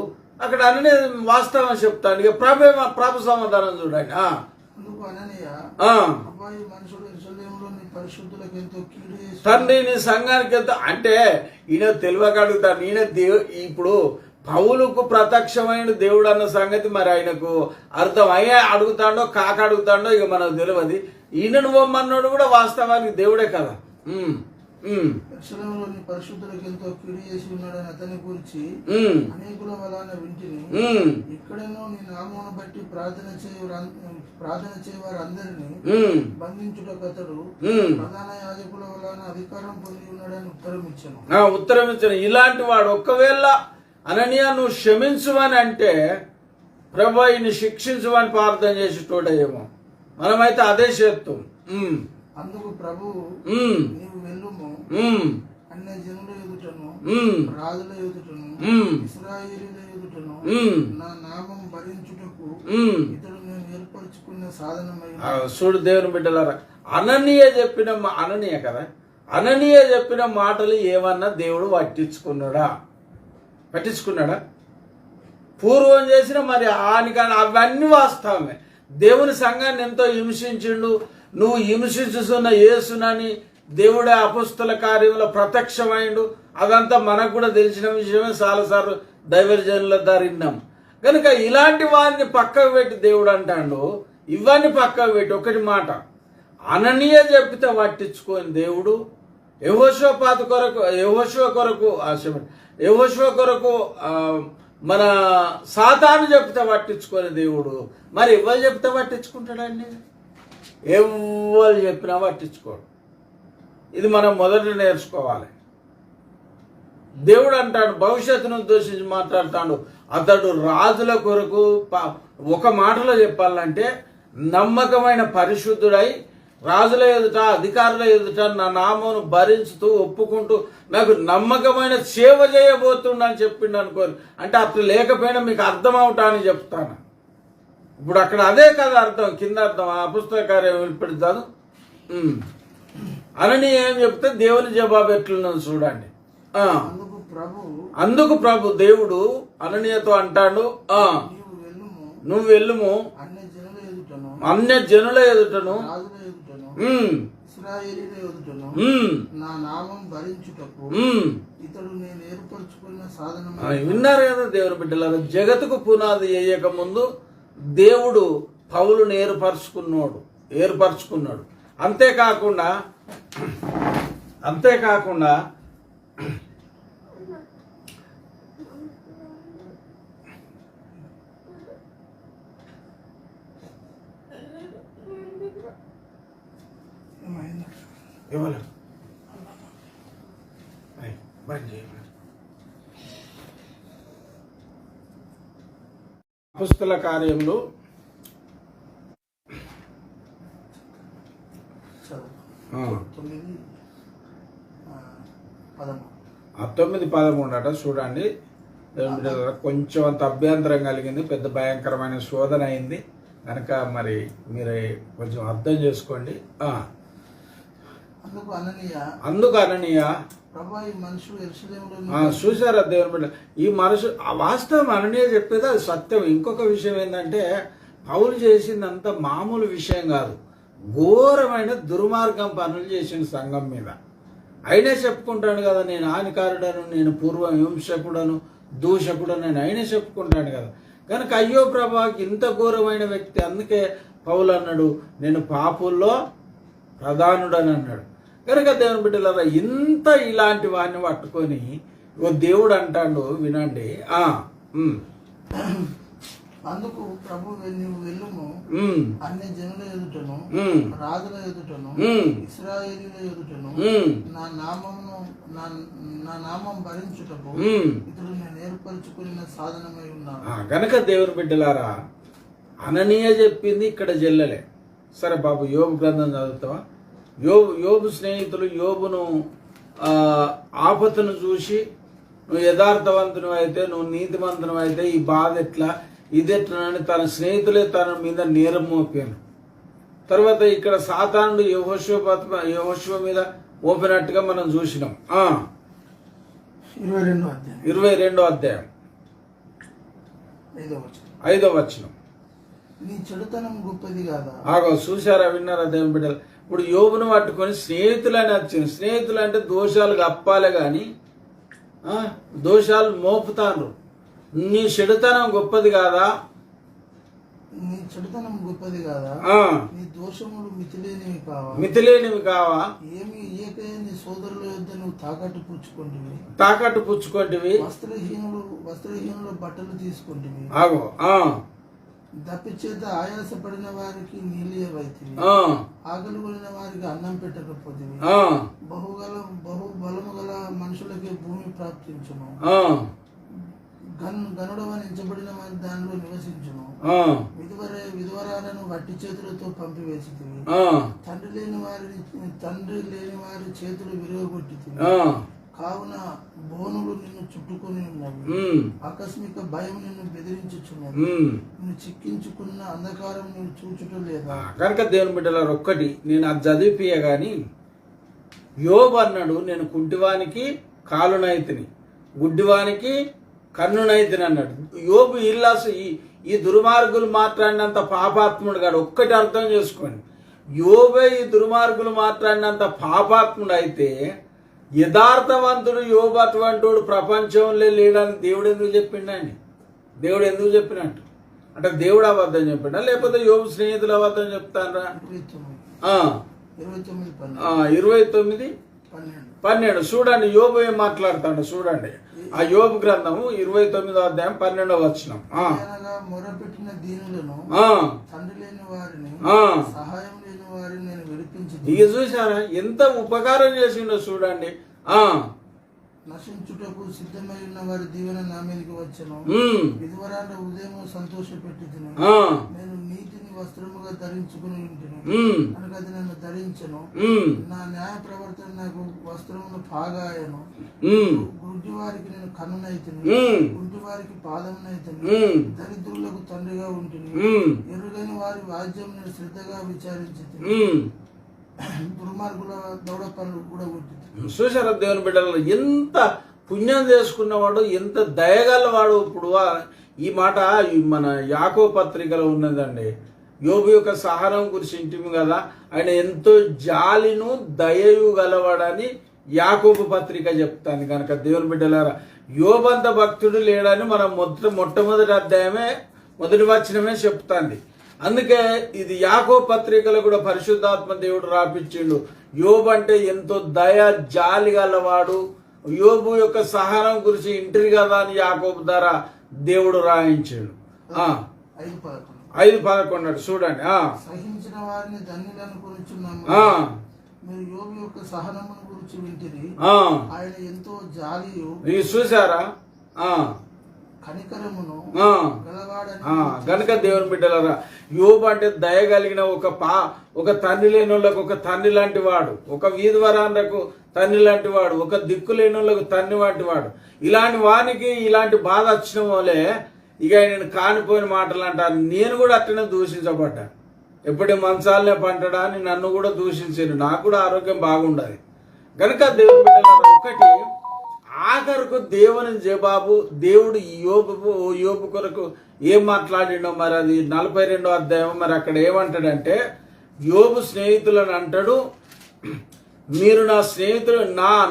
అక్కడ అన్నీ వాస్తవం చెప్తాడు. ఇక ప్రభు సమాధానం చూడండి. తండ్రి నీ సంఘానికి ఎంత అంటే ఈయన తెలివక అడుగుతాడు. ఈయన ఇప్పుడు పౌలుకు ప్రత్యక్షమైన దేవుడు అన్న సంగతి మరి ఆయనకు అర్థం అయ్యే అడుగుతాడో కాక అడుగుతాడో ఇక మనకు తెలియదు. ఈయనను బొమ్మన్నాడు కూడా వాస్తవానికి దేవుడే కదా. పరిశుద్ధులకు ఎంతో కీడు చేసి ఉన్నాడని అతని గురించి అనేకుల వలన వింటిని. ఇక్కడేనో నీ నామమును బట్టి ప్రార్థన చేయవారందరినీ బంధించుటకు అతడు ప్రధాన యాజకుల వలన అధికారం పొంది ఉన్నాడని ఉత్తరం ఇచ్చాను. ఇలాంటి వాడు ఒకవేళ అననీయ నువ్వు క్షమించువని అంటే ప్రభు ఈయన్ని శిక్షించువని ప్రార్థన చేసేటోడేమో. మనమైతే అదే చేస్తాం. అందుకు ప్రభు నీవు వెళ్ళుము, అన్ని జనుల ఎదుటను, రాజుల ఎదుటను, ఇశ్రాయేలీయుల ఎదుటను నా నామం భరించుటకు ఇతడు నేను ఏర్పరచుకున్న సాధనమై. చూడు దేవుని బిడ్డలారా, అననీయ చెప్పిన మాటలు ఏమన్నా దేవుడు పట్టించుకున్నాడా? పట్టించుకున్నాడా? పూర్వం చేసిన మరి ఆనికాని అవన్నీ వాస్తవమే. దేవుని సంఘాన్ని ఎంతో హింసించిండు. నువ్వు హింసించుతున్న యేసునని దేవుడే అపొస్తల కార్యంలో ప్రత్యక్షమైండు. అదంతా మనకు కూడా తెలిసిన విషయమే. చాలాసార్లు దైవజనుల ద్వారా విన్నాం. కనుక ఇలాంటి వారిని పక్కకు పెట్టి దేవుడు అంటాడు, ఇవన్నీ పక్కకు పెట్టి ఒకటి మాట, అననీయ చెప్పితే పట్టించుకోని దేవుడు యెహోషువ కొరకు మన సాతాను చెప్తే పట్టించుకోని దేవుడు. మరి ఎవరు చెప్తే పట్టించుకుంటాడండి? ఎవరు చెప్పినా పట్టించుకోడు. ఇది మనం మొదట నేర్చుకోవాలి. దేవుడు అంటాడు, భవిష్యత్తును ఉద్దేశించి మాట్లాడుతాడు. అతడు రాజుల కొరకు ఒక మాటలో చెప్పాలంటే నమ్మకమైన పరిశుద్ధుడై రాజుల ఎదుట అధికారుల ఎదుట నా నామమును భరించుతూ ఒప్పుకుంటూ నాకు నమ్మకమైన సేవ చేయబోతుండని చెప్పిండు అనుకోరు. అంటే అప్పుడు లేకపోయినా మీకు అర్థం అవటానికి చెప్తాను. ఇప్పుడు అక్కడ అదే కదా అర్థం, కింద అర్థం. ఆ పుస్తక కార్యం వెళ్ళిపెడతాను. అనని ఏం చెప్తే దేవుని జవాబు ఎట్లున్నది చూడండి. అందుకు ప్రభు దేవుడు అననీయతో అంటాడు, నువ్వు వెళ్ళుము అన్య జనుల ఎదుటను ఇశ్రాయేలీయుల ఎదుటను నా నామం భరించుటకు ఇతడు నేను ఏర్పరచుకున్న సాధనం. విన్నారు కదా దేవుని బిడ్డలారా, జగతుకు పునాది వేయక ముందు దేవుడు పౌలును ఏర్పరచుకున్నాడు. అంతేకాకుండా అపొస్తల కార్యములు 9:13 అట చూడండి. కొంచెం అంత అభ్యంతరం కలిగింది, పెద్ద భయంకరమైన శోధన అయింది కనుక మరి మీరు కొంచెం అర్థం చేసుకోండి. అందుకు అననీయ చూసారా దేవుని బిడ్డ, ఈ మనుషు వాస్తవం అననీయ చెప్పేది అది సత్యం. ఇంకొక విషయం ఏంటంటే పౌలు చేసిందంత మామూలు విషయం కాదు, ఘోరమైన దుర్మార్గం పనులు చేసిన సంఘం మీద. అయినే చెప్పుకుంటాడు కదా, నేను హానికారుడను, నేను పూర్వ హింసకుడను, దూషకుడను అని అయినే చెప్పుకుంటాడు కదా. కనుక అయ్యో ప్రభాకి ఇంత ఘోరమైన వ్యక్తి. అందుకే పౌలు అన్నాడు, నేను పాపుల్లో ప్రధానుడని అన్నాడు. కనుక దేవుని బిడ్డలారా, ఇంత ఇలాంటి వాడిని పట్టుకొని ఓ దేవుడు అంటాడు, వినండి. అందుకు ప్రభు నువ్వు వెళ్ళుము అన్ని జనుల ఎదుటను రాజుల ఎదుటను ఇశ్రాయేలీయుల ఎదుటను నా నామం భరించుటకు ఇతడు నేను ఏర్పరచుకున్న సాధనమై ఉన్నాను. గనక దేవుని బిడ్డలారా, అననీయ చెప్పింది ఇక్కడ చెల్లలే. సరే బాబు, యోబు గ్రంథం చదువుతావా? యోబు స్నేహితులు యోబును ఆపత్తును చూసి, నువ్వు యథార్థవంతును అయితే, నువ్వు నీతిమంతును అయితే ఈ బాధ ఎట్లా ఇదెట్లా అని తన స్నేహితులే తన మీద నేరం మోపాను. తర్వాత ఇక్కడ సాతానుడు యెహోషువ మీద మోపినట్టుగా మనం చూసినాం. 22వ అధ్యాయం 5వ వచనం. నీ చెడుతనం గొప్పది కాదా? చూసారా, విన్నారా దేవుని బిడ్డలు? ఇప్పుడు యోబును పట్టుకొని స్నేహితులని వచ్చింది. స్నేహితులు అంటే దోషాలు కప్పాలే గాని దోషాలు మోపుతాను. నీ చెడుతనం గొప్పది కాదా? నీ చెడుతనం గొప్పది కాదా? నీ దోషములు మితిలేనివి కావా? ఏమి ఇయ్యక నీ సోదరుల యొద్ద నువ్వు తాకట్టు పుచ్చుకొంటివి. వస్త్రహీనుల బట్టలు తీసుకుంటివి. దప్పి చేత ఆయాసపడిన వారికి నీళ్ళవైతివి. ఆకలి కొనిన వారికి అన్నం పెట్టకపోతివి. బహు బలము గల మనుషులకి భూమి ప్రాప్తించును. గనుడవని ఎంచబడిన వారి దానిలో నివసించును. విధవరాలను వట్టి చేతులతో పంపివేసితివి. తండ్రి లేని వారి చేతులు విరగొట్టితివి. కావున బోనులు నిన్ను చుట్టుకొని ఉన్నవి. ఆకస్మిక భయం నిన్ను బెదిరించుచున్నది. నిన్ను చిక్కించుకున్న అంధకారం నువ్వు చూచుట లేదా? కనుక దేవుని బిడ్డలారు, ఒక్కటి నేను అది చదివిపియ గాని, యోబు అన్నాడు, నేను కుంటివానికి కాలునైతిని, గుడ్డివానికి కన్నునైతిని అన్నాడు. యోబు ఇల్లాసు ఈ దుర్మార్గులు మాట్లాడినంత పాపాత్ముడు కాడు. ఒక్కటి అర్థం చేసుకోండి, యోబే ఈ దుర్మార్గులు మాట్లాడినంత పాపాత్ముడు అయితే యథార్థవంతుడు యోబు అటువంటి వాడు ప్రపంచంలో లేడని దేవుడు ఎందుకు చెప్పిండండి? దేవుడు ఎందుకు చెప్పినట్టు అంటే దేవుడు అబద్ధం చెప్పిండా లేకపోతే యోబు స్నేహితులు అబద్ధం చెప్తారా? 29:12 చూడండి యోబు ఏం మాట్లాడతాడు చూడండి. ఆ యోబు గ్రంథము 29వ అధ్యాయం 12వ వచనం. మొరపెట్టిన దీనులను తండ్రి లేని వారిని సహాయం లేని వారిని నేను విడిపించి ఇక చూసారా ఎంత ఉపకారం చేసిండో చూడండి. నశించుటకు సిద్ధమై ఉన్న వారి దీవెన నా మీదకి వచ్చెను. విధవరాల ఉదయం సంతోషపెట్టుదును. నేను నీతిని వస్త్రముగా ధరించుకుని ఉంటును కనుక అది నన్ను ధరించెను. నా న్యాయ ప్రవర్తన నాకు వస్త్రమును పాగాయను. గుడ్డి వారికి నేను కన్నునైతిని, గుడ్డి వారికి పాదమునైతిని, దరిద్రులకు తండ్రిగా ఉంటుంది. ఎరుగని వారి వాద్యం నేను శ్రద్ధగా విచారించింది. దుర్మార్గుల దౌడ పనులు కూడా ఉంటుంది. చూసారా దేవుని బిడ్డలు ఎంత పుణ్యం చేసుకున్నవాడు, ఎంత దయగలవాడు. ఇప్పుడు ఈ మాట మన యాకోబు పత్రికలో ఉన్నదండి. యోబు యొక్క సహనం గురించి ఇంటిమి కదా, ఆయన ఎంతో జాలిను దయయు గలవాడని యాకోబు పత్రిక చెప్తాను. కనుక దేవుని బిడ్డలారా యోబంత భక్తుడు లేడని మనం మొట్టమొదటి అధ్యాయమే మొదటి వచనమే చెప్తాంది. అందుకే ఇది యాకోబు పత్రికలో కూడా పరిశుద్ధాత్మ దేవుడు రాపించిండు. యోబు అంటే ఎంతో దయ జాలి గలవాడు, యోబు యొక్క సహనం గురించి ఇంటిరి కదా అని యాకోబు ద్వారా దేవుడు రాయించాడు. 5:11 చూడండి. సహించిన వారిని ధన్యులను కూర్చున్నాము. మీరు యోబు యొక్క సహనమును గురించి వింటిరి. ఆయన ఎంతో జాలియు చూసారా కనికరమును గనుక దేవుని బిడ్డలారా యోబు అంటే దయగలిగిన ఒక తండ్రి లేని వాళ్ళకు ఒక తండ్రి లాంటి వాడు, ఒక వీధివరాలకు తండ్రి లాంటి వాడు, ఒక దిక్కు లేని వాళ్ళకు తండ్రి వంటి వాడు. ఇలాంటి వానికి ఇలాంటి బాధ వచ్చిన వాళ్ళే ఇక నేను కానిపోయిన మాటలు అంటాను. నేను కూడా అట్లనే దూషించబడ్డా. ఎప్పుడే మంచాలనే పంటడా అని నన్ను కూడా దూషించాను. నాకు కూడా ఆరోగ్యం బాగుండదు. కనుక దేవుని బిడ్డలారా ఒకటి ఆఖరకు దేవుని జవాబు దేవుడు యోబు కొరకు ఏం మాట్లాడిండో మరి అది 42వ అధ్యాయం. మరి అక్కడ ఏమంటాడంటే యోబు స్నేహితులను అంటాడు, మీరు నా స్నేహితులు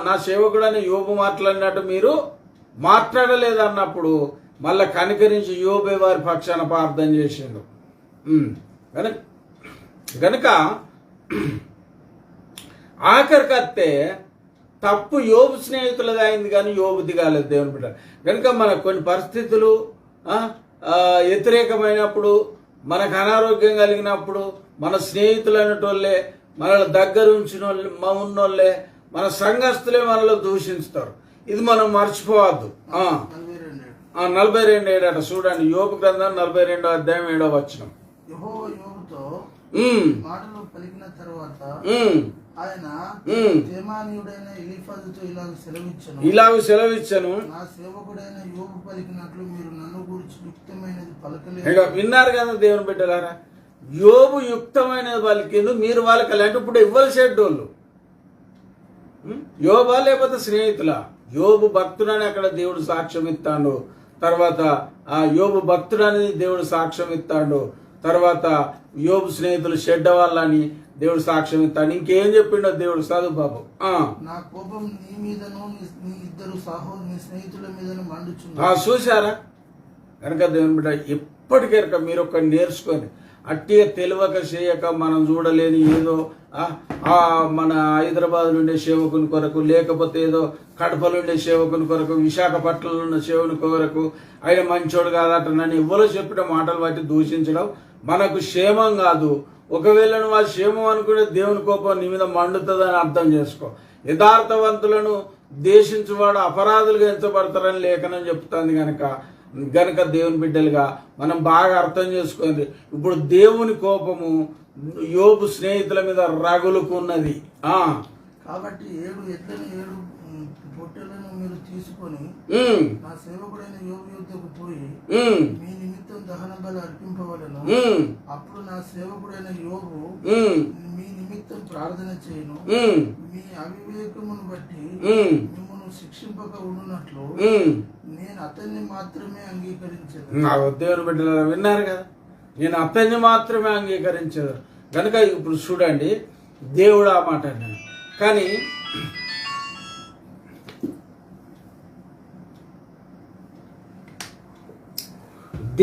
నా సేవకుడని యోబు మాట్లాడినట్టు మీరు మాట్లాడలేదు అన్నప్పుడు మళ్ళా కనికరించి యోబే వారి పక్షాన ప్రార్థన చేసిండు. గనుక ఆఖరికి అత్తే తప్పు యోబు స్నేహితులది అయింది కానీ యోబుది కాలేదు దేవుని బిడ్డ. కనుక మన కొన్ని పరిస్థితులు వ్యతిరేకమైనప్పుడు, మనకు అనారోగ్యం కలిగినప్పుడు మన స్నేహితులు అనేటోళ్ళే, మనల్ని దగ్గర ఉన్నోళ్ళే, మన సంఘస్థులే మనలో దూషిస్తారు. ఇది మనం మర్చిపోవద్దు. 42 చూడండి యోబు గ్రంథం 42వ అధ్యాయం 7వ వచనం. మాటలు పలికిన తర్వాత ఆయన తేమానీయుడైన ఎలీఫజుతో ఇలాగ సెలవిచ్చను, నా సేవకుడైన యోబు పలికినట్లు మీరు నన్ను గురించి యుక్తమైనది పలకలేదు. విన్నారు కదా దేవుని బిడ్డలారా, యోబు యుక్తమైనది పలికిండు, మీరు వాళ్ళకి అంటే ఇప్పుడు ఇవ్వలసేటోళ్ళు యోబా లేకపోతే స్నేహితుల. యోబు భక్తుడని అక్కడ దేవుడు సాక్ష్యం ఇస్తాడు. తర్వాత ఆ యోబు భక్తుడని దేవుడు సాక్ష్యం ఇస్తాడు. తర్వాత యోబు స్నేహితులు చెడ్డ వాళ్ళని దేవుడు సాక్ష్యం ఇస్తాడు. ఇంకేం చెప్పిండో దేవుడు చదువు బాబు. నా కోపం నీ మీదను నీ ఇద్దరు నీ స్నేహితుల మీదను మండుచుంది. చూసారా కనుక దేవుని బిడ్డ ఎప్పటికెరక మీరు ఒక నేర్చుకొని అట్టిగా తెలియక చేయక మనం చూడలేని ఏదో మన హైదరాబాద్ నుండే సేవకుని కొరకు, లేకపోతే ఏదో కడపలో ఉండే సేవకుని కొరకు, విశాఖపట్నంలో ఉన్న సేవకుని కొరకు ఆయన మంచోడు కాదట నన్ను ఎవరో చెప్పిన మాటలు బట్టి దూషించడం మనకు క్షేమం కాదు. ఒకవేళ నువ్వు ఆ క్షేమం అనుకునే దేవుని కోపం నీ మీద మండుతుందని అర్థం చేసుకో. యథార్థవంతులను దేశించువాడు అపరాధులుగా ఎంచబడతారని లేఖనం చెప్తుంది. గనక దేవుని బిడ్డలుగా మనం బాగా అర్థం చేసుకోండి. ఇప్పుడు దేవుని కోపము యోబు స్నేహితుల మీద రగులుకున్నది. కాబట్టి 7 ఎడ్లను 7 పొట్టెలను మీరు తీసుకొని నా సేవకుడైన యోబు యుద్ధకు పోయి మీ నిమిత్తం దహన బలి అర్పింపవలను. అప్పుడు నా సేవకుడైన యోబు మీ నిమిత్తం ప్రార్థన చేయను. మీ అవివేకమును బట్టి మిమ్మల్ని శిక్షింపక ఉండునట్లు నేను అతన్ని మాత్రమే అంగీకరించదు. దేవుని బిడ్డలారా విన్నారు కదా, నేను అతన్ని మాత్రమే అంగీకరించదు. కనుక ఇప్పుడు చూడండి, దేవుడు ఆ మాట అన్నాడు. కానీ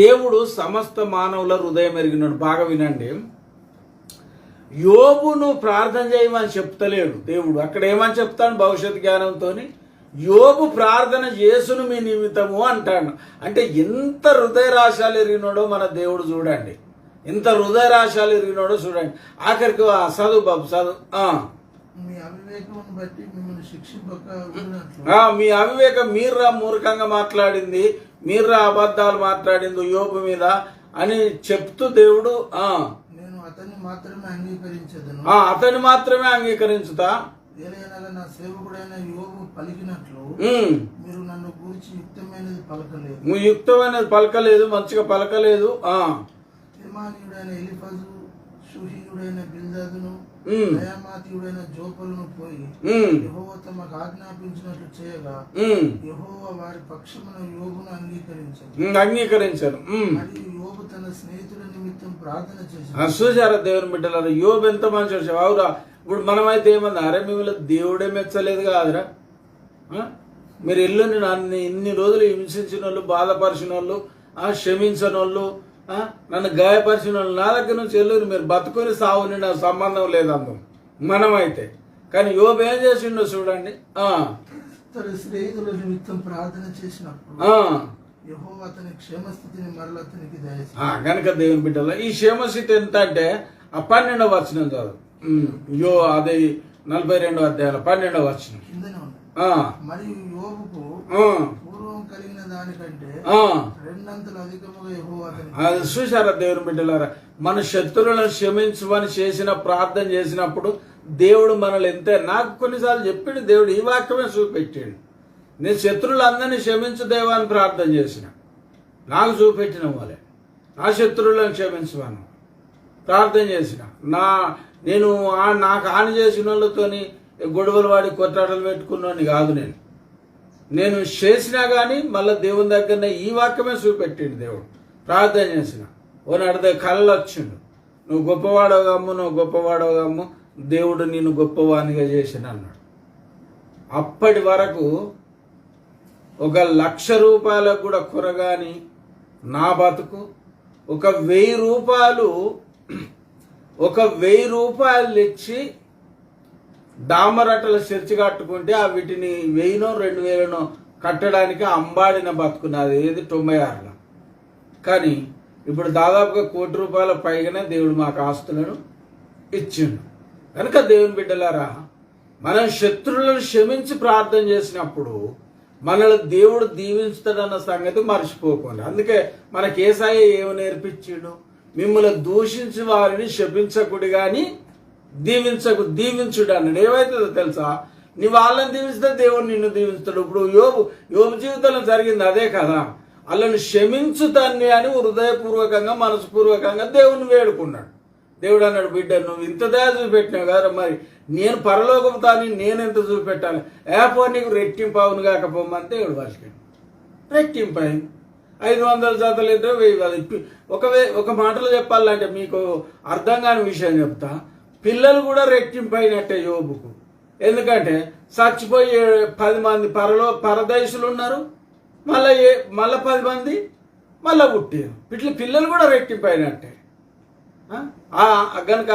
దేవుడు సమస్త మానవుల హృదయం ఎరిగినాడు. బాగా వినండి, యోబును ప్రార్థన చేయమని చెప్తలేడు దేవుడు. అక్కడ ఏమని చెప్తాడు? భవిష్యత్ జ్ఞానంతో యోబు ప్రార్థన చేసును మీ నిమిత్తము అంటాడు. అంటే ఎంత హృదయ రాశాలు ఎరిగినాడో మన దేవుడు చూడండి, ఎంత హృదయ రాశాలు ఎరిగినాడో చూడండి. ఆఖరికి చదువు బాబు చదువు. మీ అవివేకమును బట్టి మిమ్మల్ని శిక్షింపక ఉండునట్లు. మీ అవివేకం, మీర్రా మూర్ఖంగా మాట్లాడింది, మీర్రా అబద్ధాలు మాట్లాడింది యోబు మీద అని చెప్తూ దేవుడు నేను అతన్ని మాత్రమే అంగీకరించదను, అతన్ని మాత్రమే అంగీకరించుతా. ఏలైనగా నా సేవకుడైన యోబు పలికినట్లు మీరు నన్ను గురించి యుక్తమైనది పలకలేదు. యుక్తమైనది పలకలేదు, మంచిగా పలకలేదు. తిమానీయుడైన ఎలిఫజు, షూహీయుడైన బిల్దాదును, దయామాతీయుడైన జోపలను పోయి యెహోవా తమకు ఆజ్ఞాపించినట్లు చేయగా యెహోవా వారి పక్షమున యోబును అంగీకరించారు. మరియు యోబు తన స్నేహితుల నిమిత్తం ప్రార్థన చేశారు. చూసారా దేవుని బిడ్డలారా, యోబు ఎంత మంచి అవురా. ఇప్పుడు మనమైతే ఏమన్నా, అరే మిమ్మల్ని దేవుడే మెచ్చలేదు కాదురా, మీరు ఎల్లుండి నన్ను ఇన్ని రోజులు హింసించిన వాళ్ళు, బాధపరిచిన వాళ్ళు, క్షమించని వాళ్ళు, నన్ను గాయపరిచిన వాళ్ళు నా దగ్గర నుంచి ఎల్లుండి మీరు బతుకొని సావుని నాకు సంబంధం లేదన్నాం మనమైతే. కానీ యోబు ఏం చేసిండో చూడండి, తన స్నేహితుల నిమిత్తం ప్రార్థన చేసినప్పుడు యెహోవా అతని క్షేమస్థితిని మరల అతనికి దయచేశాడు. కనుక దేవుని బిడ్డల ఈ క్షేమస్థితి ఎంత అంటే 12వ వచనం చదువు. అది 42వ అధ్యాయం 12వ వచనం కిందనే ఉంది. మరియు యోబుకు పూర్వం కలిగిన దానికంటే రెండంతలు అధికముగా యెహోవా అతనికి. చూసారా దేవుని బిడ్డలారా, మన శత్రువులను క్షమించమని చేసిన ప్రార్థన చేసినప్పుడు దేవుడు మనల్ని ఎంత, నాకు కొన్నిసార్లు చెప్పిండు దేవుడు, ఈ వాక్యమే చూపెట్టాడు. నేను శత్రువులందరినీ క్షమించు దేవా అని ప్రార్థన చేసిన, నాకు చూపెట్టిన వాళ్ళే నా శత్రువులను క్షమించమని ప్రార్థన చేసిన. నేను నాకు హాని చేసిన వాళ్ళతోని గొడవలు వాడి కొట్లాటలు పెట్టుకున్నాను కాదు. నేను చేసినా కానీ మళ్ళీ దేవుని దగ్గరనే ఈ వాక్యమే చూపెట్టిండు దేవుడు. ప్రార్థన చేసిన ఓనాడితే కళ్ళు వచ్చిండు, నువ్వు గొప్పవాడవగమ్ము, నువ్వు గొప్పవాడవగమ్ము, దేవుడు నిన్ను గొప్పవానిగా చేసిన అన్నాడు. అప్పటి వరకు 1,00,000 రూపాయలకు కూడా కొరగాని నా బతుకు 1,000 రూపాయలు తెచ్చి డామరట్టల చర్చి కట్టుకుంటే వీటిని 1,000నో 2,000నో కట్టడానికి అంబాడిన బతుకున్నది. ఏది 96లో. కానీ ఇప్పుడు దాదాపుగా ₹1,00,00,000 పైగానే దేవుడు మాకు ఆస్తులను ఇచ్చిండు. కనుక దేవుని బిడ్డలారా, మనం శత్రువులను క్షమించి ప్రార్థన చేసినప్పుడు మనల్ని దేవుడు దీవించుతాడన్న సంగతి మర్చిపోకుండా. అందుకే మనకి యేసయ్య ఏమి నేర్పించాడు? మిమ్మల్ని దూషించి వారిని శపించకుడి కానీ దీవించుడు అన్నాడు. ఏమైతుందో తెలుసా? నీ వాళ్ళని దీవిస్తే దేవుడు నిన్ను దీవిస్తాడు. ఇప్పుడు యోబు జీవితంలో జరిగింది అదే కదా. వాళ్ళని క్షమించు తండ్రి అని హృదయపూర్వకంగా మనస్పూర్వకంగా దేవుని వేడుకున్నాడు. దేవుడు అన్నాడు, బిడ్డ నువ్వు ఇంత దయ చూపెట్టినావు కదా, మరి నేను పరలోకపు తాని నేనెంత చూపెట్టాలి? ఏపో నీకు రెట్టింపు అవును కాకపోమని దేవుడు వాసికాడు. రెట్టింపు అయింది. 500 జతలు అయితే 1000. ఒక మాటలో చెప్పాలంటే మీకు అర్థం కాని విషయం చెప్తా. పిల్లలు కూడా రెట్టింపు అయినట్టే యోబుకు. ఎందుకంటే చచ్చిపోయి 10 మంది పరదేశులు ఉన్నారు, మళ్ళీ 10 మంది మళ్ళీ పుట్టారు. ఇట్లా పిల్లలు కూడా రెట్టింపు అయినట్టే. కనుక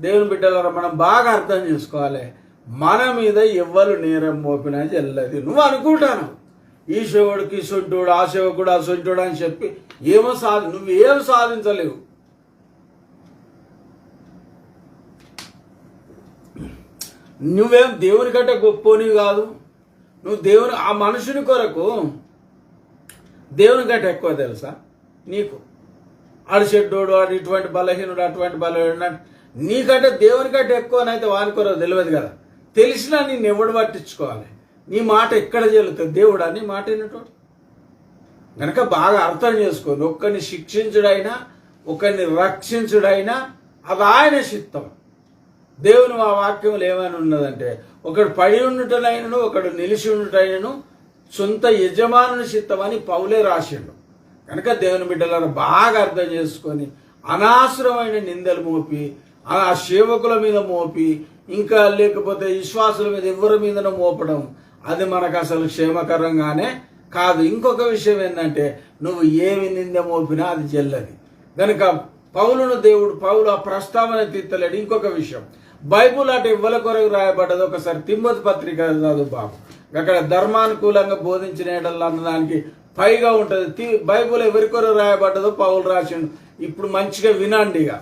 దేవుని బిడ్డలారా, మనం బాగా అర్థం చేసుకోవాలి. మన మీద ఎవ్వరు నేరం మోపినా చెల్లది. నువ్వు అనుకుంటాను ఈ సేవకుడికి ఇసుంటుడు, ఆ సేవకుడు అసుంటుడు అని చెప్పి నువ్వేం సాధించలేవు. నువ్వేం దేవుని కంటే గొప్పని కాదు. నువ్వు ఆ మనుషుని కొరకు దేవుని కంటే ఎక్కువ తెలుసా నీకు? ఆడు చెడ్డోడు, ఆడు ఇటువంటి బలహీనుడు, అటువంటి బలహీనుడు, నీకంటే దేవుని కంటే ఎక్కువనైతే వాని కొరకు తెలియదు కదా. తెలిసినా నేను ఎవడు పట్టించుకోవాలి? నీ మాట ఎక్కడ చెల్లుతుంది? దేవుడా నీ మాట వినటోడు. కనుక బాగా అర్థం చేసుకోండి. ఒక్కరిని శిక్షించుడైనా ఒకరిని రక్షించుడైనా అది ఆయన చిత్తం. దేవుని ఆ వాక్యంలో ఏమైనా ఉన్నదంటే, ఒకడు పడి ఉండుటనైనను ఒకడు నిలిచి ఉండుటైనను సొంత యజమానుని చిత్తమని పౌలే రాసిండు. కనుక దేవుని బిడ్డలను బాగా అర్థం చేసుకొని అనవసరమైన నిందలు మోపి ఆ సేవకుల మీద మోపి ఇంకా లేకపోతే విశ్వాసుల మీద ఎవరి మీదనో మోపడం అది మనకు అసలు క్షేమకరంగానే కాదు. ఇంకొక విషయం ఏంటంటే, నువ్వు ఏమి నింద మోపినా అది చెల్లది. కనుక పౌలు ఆ ప్రస్తావన తిత్తలేడు. ఇంకొక విషయం, బైబుల్ అటు ఇవ్వల కొరకు రాయబడ్డది. ఒకసారి తిమ్మోతి పత్రిక చదువు బాబు, అక్కడ ధర్మానుకూలంగా బోధించిన అన్నదానికి పైగా ఉంటుంది. బైబుల్ ఎవరి కొరకు రాయబడ్డదో పౌలు రాసిండు. ఇప్పుడు మంచిగా వినండి. ఇక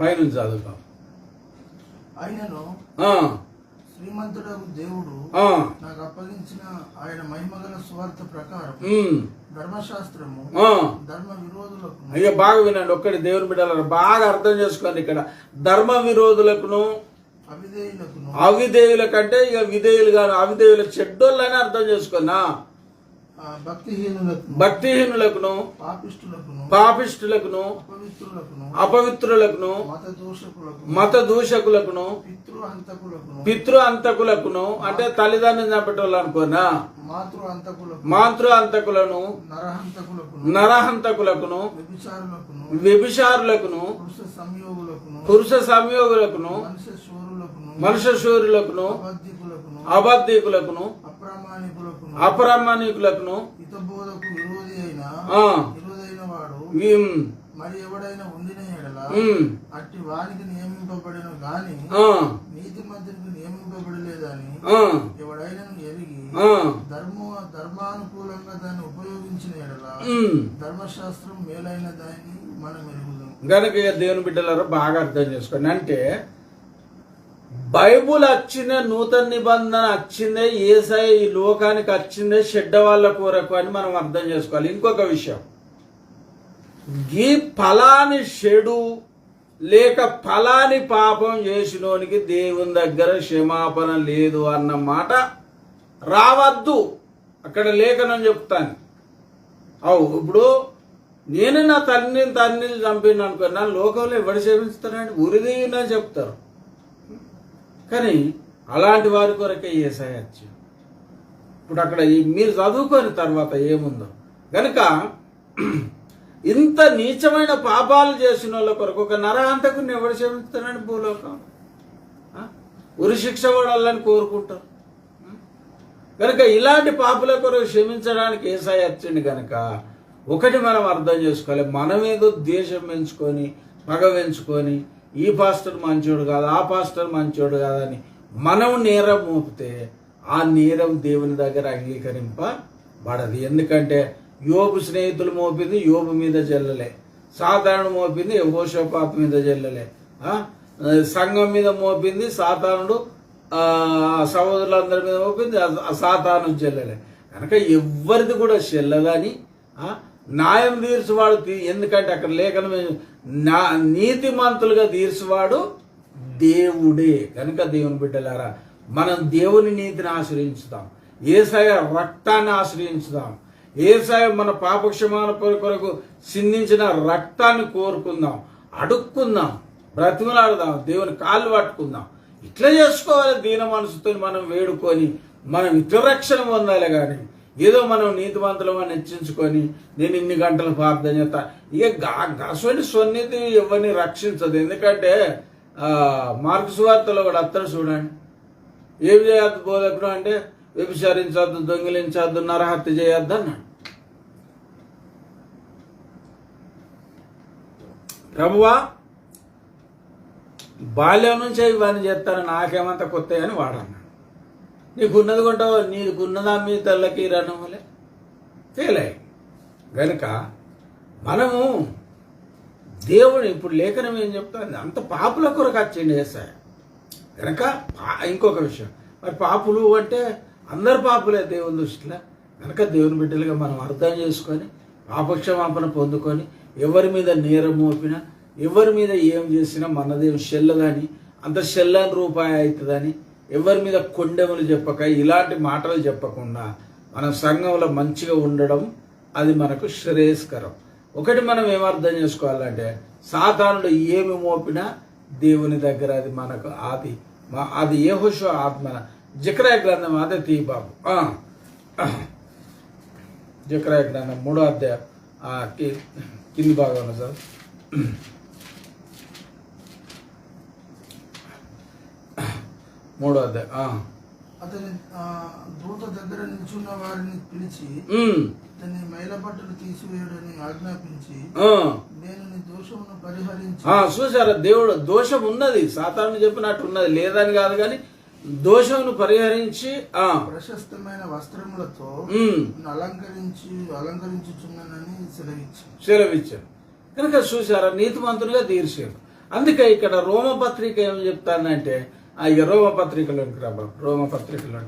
పైనుంచి చదువు బాబు. ఆయనను శ్రీమంతుడకు దేవుడు నాకు అప్పగించిన ఆయన మహిమగల సువార్త ప్రకారం ధర్మశాస్త్రము ధర్మ విరోధులకు. అయ్యో బాగా వినండి, ఒక్కటి దేవుని బిడ్డలను బాగా అర్థం చేసుకోండి. ఇక్కడ ధర్మ విరోధులకును అవిధేయుల కంటే ఇక విధేయులు గాను అవిధేయుల చెడ్డోళ్ళని అర్థం చేసుకున్నా. భక్తిహీనులకును పాపిష్టులకును అపవిత్రులకును మత దూషకులకును పితృ అంతకులకును అంటే తల్లిదండ్రులు చంపేటోళ్ళు అనుకోనా, మాతృ అంతకులను నరహంతకులకును వ్యభిచారులకును పురుష సంయోగులకును మనుష్య శూరులకును అబద్ధికులకును అప్రామాణికులకును మరి ఎవడైనా ఉండిన ఎడల అట్టి వారికి నియమింపబడిన గాని నీతి మంత్రికి నియమింపబడలేదని ఎవడైనా ఎరిగి ధర్మానుకూలంగా దాన్ని ఉపయోగించిన ఎడల ధర్మశాస్త్రం మేలైన దాన్ని మనం ఎరుగుదాం. గనుక దేవుని బిడ్డలారా బాగా అర్థం చేసుకోండి. అంటే బైబుల్ వచ్చిన నూతన నిబంధన వచ్చిందే యేసయ్య ఈ లోకానికి వచ్చిందే చెడ్డ వాళ్ళ కొరకు అని మనం అర్థం చేసుకోవాలి. ఇంకొక విషయం, ఈ ఫలాని చెడు లేక ఫలాని పాపం చేసినోనికి దేవుని దగ్గర క్షమాపణ లేదు అన్న మాట రావద్దు. అక్కడ లేఖనం చెప్తాను. ఇప్పుడు నేను నా తండ్రిని చంపిన అనుకో, నా లోకంలో ఎవరు క్షమిస్తానండి, ఉరిదీయనని చెప్తారు. కానీ అలాంటి వారి కొరకే యేసయ్య వచ్చాడు. ఇప్పుడు అక్కడ మీరు చదువుకొని తర్వాత ఏముందో కనుక ఇంత నీచమైన పాపాలు చేసిన వాళ్ళ కొరకు ఒక నరహంతకుని ఎవరు క్షమిస్తారని భూలోకం ఉరి శిక్ష పడాలని కోరుకుంటారు. కనుక ఇలాంటి పాపుల కొరకు క్షమించడానికి యేసయ్య వచ్చింది. కనుక ఒకటి మనం అర్థం చేసుకోవాలి, మనమేదో ద్వేషం పెంచుకొని పగ పెంచుకొని ఈ పాస్టర్ మంచోడు కాదు ఆ పాస్టర్ మంచోడు కాదని మనం నేరం మోపితే ఆ నేరం దేవుని దగ్గర అంగీకరింపబడదు. ఎందుకంటే యోబు స్నేహితులు మోపింది యోబు మీద జల్లలే, సాతానుడు మోపింది యెహోషాపాతు మీద జల్లలే, సంఘం మీద మోపింది సాతానుడు సహోదరులందరి మీద మోపింది సాతాను జల్లలే. కనుక ఎవ్వరిది కూడా చెల్లదని న్యాయం తీర్చువాడు. ఎందుకంటే అక్కడ లేఖనం నీతిమంతులుగా తీర్చువాడు దేవుడే. కనుక దేవుని బిడ్డలారా మనం దేవుని నీతిని ఆశ్రయించుదాం, యేసయ్య రక్తాన్ని ఆశ్రయించుదాం, యేసయ్య మన పాపక్షమాన కొరకు సిందించిన రక్తాన్ని కోరుకుందాం, అడుక్కుందాం, బ్రతిమలాడదాం, దేవుని కాళ్ళు పట్టుకుందాం. ఇట్లా చేసుకోవాలి. దీన మనసుతో మనం వేడుకొని మనం ఇతర రక్షణ పొందాలి. కానీ ఏదో మనం నీతివంతులమని హెచ్చించుకొని నేను ఇన్ని గంటలు ప్రార్థన చేస్తా, ఇక అటువంటి స్వనీతి ఎవరిని రక్షించదు. ఎందుకంటే మార్కు సువార్తలో కూడా అత్తరు చూడండి, ఏమి చేయొద్దు బోధకుడు అంటే వ్యభిచారించద్దు, దొంగిలించద్దు, నరహత్య చేయొద్దు అన్నాడు. ప్రభువా బాల్యం నుంచే ఇవన్నీ చేస్తాను, నాకేమంత కొత్త అని వాడన్నాడు. నీకున్నది కొంటావు, నీకున్నదా మీ తెల్లకి రణములే తేలాయి. గనుక మనము దేవుడు ఇప్పుడు లేఖనం ఏం చెప్తాను, అంత పాపుల కొరకు వచ్చిండి యేసయ్య. కనుక ఇంకొక విషయం, మరి పాపులు అంటే అందరు పాపులే దేవుని దృష్టిలో. కనుక దేవుని బిడ్డలుగా మనం అర్థం చేసుకొని పాపక్షమాపణ పొందుకొని ఎవరి మీద నేరం మోపినా ఎవరి మీద ఏం చేసినా మనదేం చెల్లదని, అంత చెల్లని రూపాయి అవుతుందని ఎవరి మీద కొండెములు చెప్పక ఇలాంటి మాటలు చెప్పకుండా మన సంఘంలో మంచిగా ఉండడం అది మనకు శ్రేయస్కరం. ఒకటి మనం ఏమర్థం చేసుకోవాలంటే సాతానుడు ఏమి మోపినా దేవుని దగ్గర అది మనకు అది యెహోషువ ఆత్మ. జకర్యా గ్రంథం అదే తీ బాబు. జకర్యా గ్రంథం 3వ అధ్యాయం కింది భాగంలో సార్ 3వ అధ్యాయం. అతని దూత దగ్గర నిల్చున్న వారిని పిలిచి అతని మైల బట్టలు తీసివేయడని ఆజ్ఞాపించి నేను నీ దోషమును పరిహరించి. చూసారా, దేవుడు దోషం ఉన్నది, సాతాను చెప్పినట్టు ఉన్నది, లేదని కాదు కానీ దోషమును పరిహరించి ప్రశస్తమైన వస్త్రములతో అలంకరించుచున్నానని సెలవిచ్చాను. కనుక చూసారా, నీతిమంతునిగా తీర్చాడు. అందుకే ఇక్కడ రోమపత్రిక ఏం చెప్తానంటే రోమపత్రికలోనికి రా బాబు. రోమపత్రికలో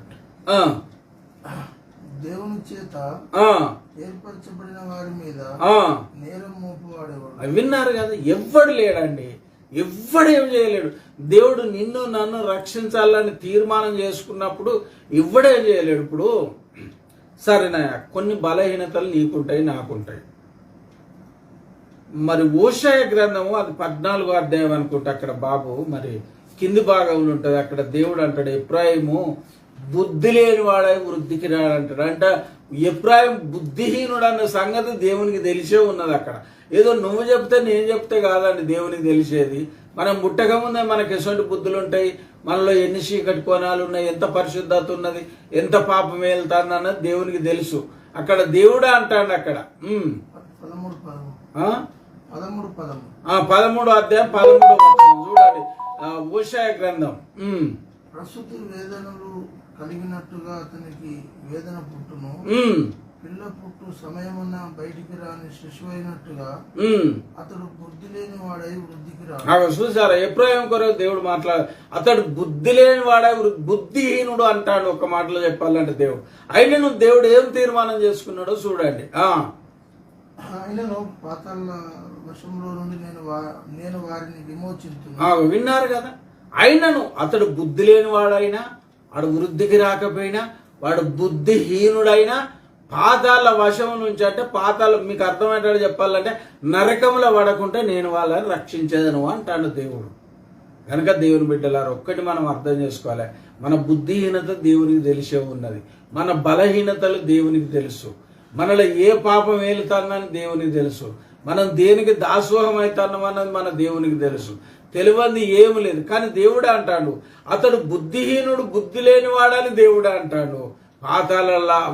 దేవుని చేత ఏర్పరచబడిన వారి మీద నేరం మోపువాడేవాడు. విన్నారు కదా, ఎవ్వడు లేడండి, ఎవ్వడేం చేయలేడు. దేవుడు నిన్ను నన్ను రక్షించాలని తీర్మానం చేసుకున్నప్పుడు ఎవ్వడేం చేయలేడు. ఇప్పుడు సరేనా, కొన్ని బలహీనతలు నీకుంటాయి, నాకుంటాయి. మరి హోషేయ గ్రంథము అది 14వ అధ్యాయం అనుకుంటా. అక్కడ బాబు మరి కింది భాగంలో ఉంటుంది. అక్కడ దేవుడు అంటాడు, ఎఫ్రాయిము బుద్ధి లేని వాడై వృద్ధికి రాడంటాడు. అంటే ఎఫ్రాయిం బుద్ధిహీనుడు అన్న సంగతి దేవునికి తెలిసే ఉన్నది. అక్కడ ఏదో నువ్వు చెప్తే నేను చెప్తే కాదండి దేవునికి తెలిసేది. మనం ముట్టక ముందే మనకి ఎటువంటి బుద్ధులు ఉంటాయి, మనలో ఎన్ని చీకటి కోణాలు ఉన్నాయి, ఎంత పరిశుద్ధత ఉన్నది, ఎంత పాపం వెళ్తాను అన్నది దేవునికి తెలుసు. అక్కడ దేవుడా అంటాడు. అక్కడ 13వ అధ్యాయం 13వ వచనం చూడండి, హోషేయ గ్రంథం. ప్రస్తుత వేదనలు కలిగినట్టుగా అతనికి వేదన పుట్టును, పిల్ల పుట్టు సమయమున బయటికి రాని శిశువు అయినట్టుగా అతడు బుద్ధి లేని వాడై వృద్ధికి రాడు. చూసారా, ఎఫ్రాయిము కొరకు దేవుడు మాట్లాడు, అతడు బుద్ధి లేని వాడై బుద్ధిహీనుడు అంటాడు. ఒక మాటలో చెప్పాలంటే దేవుడు అయినను దేవుడు ఏం తీర్మానం చేసుకున్నాడో చూడండి. ఆయనను పాతాళ వశంలో నుండి నేను వారిని విమోచించును. విన్నారు కదా, అయినను అతడు బుద్ధి లేని వాడైనా, వాడు వృద్ధికి రాకపోయినా, వాడు బుద్ధిహీనుడైనా పాతాళ వశం నుంచి, అంటే పాతాళ మీకు అర్థమయ్యేటట్టు చెప్పాలంటే నరకంలో పడకుంటే నేను వాళ్ళని రక్షించేదను అంటాడు దేవుడు. కనుక దేవుని బిడ్డలారు ఒక్కటి మనం అర్థం చేసుకోవాలి, మన బుద్ధిహీనత దేవునికి తెలిసే ఉన్నది, మన బలహీనతలు దేవునికి తెలుసు, మనలో ఏ పాపం వెళ్తానని దేవునికి తెలుసు, మనం దేనికి దాసోహం అవుతామన్నది మన దేవునికి తెలుసు. తెలియంది ఏమి లేదు. కానీ దేవుడే అంటాడు అతడు బుద్ధిహీనుడు, బుద్ధి లేని వాడని దేవుడే అంటాడు. పాతాళ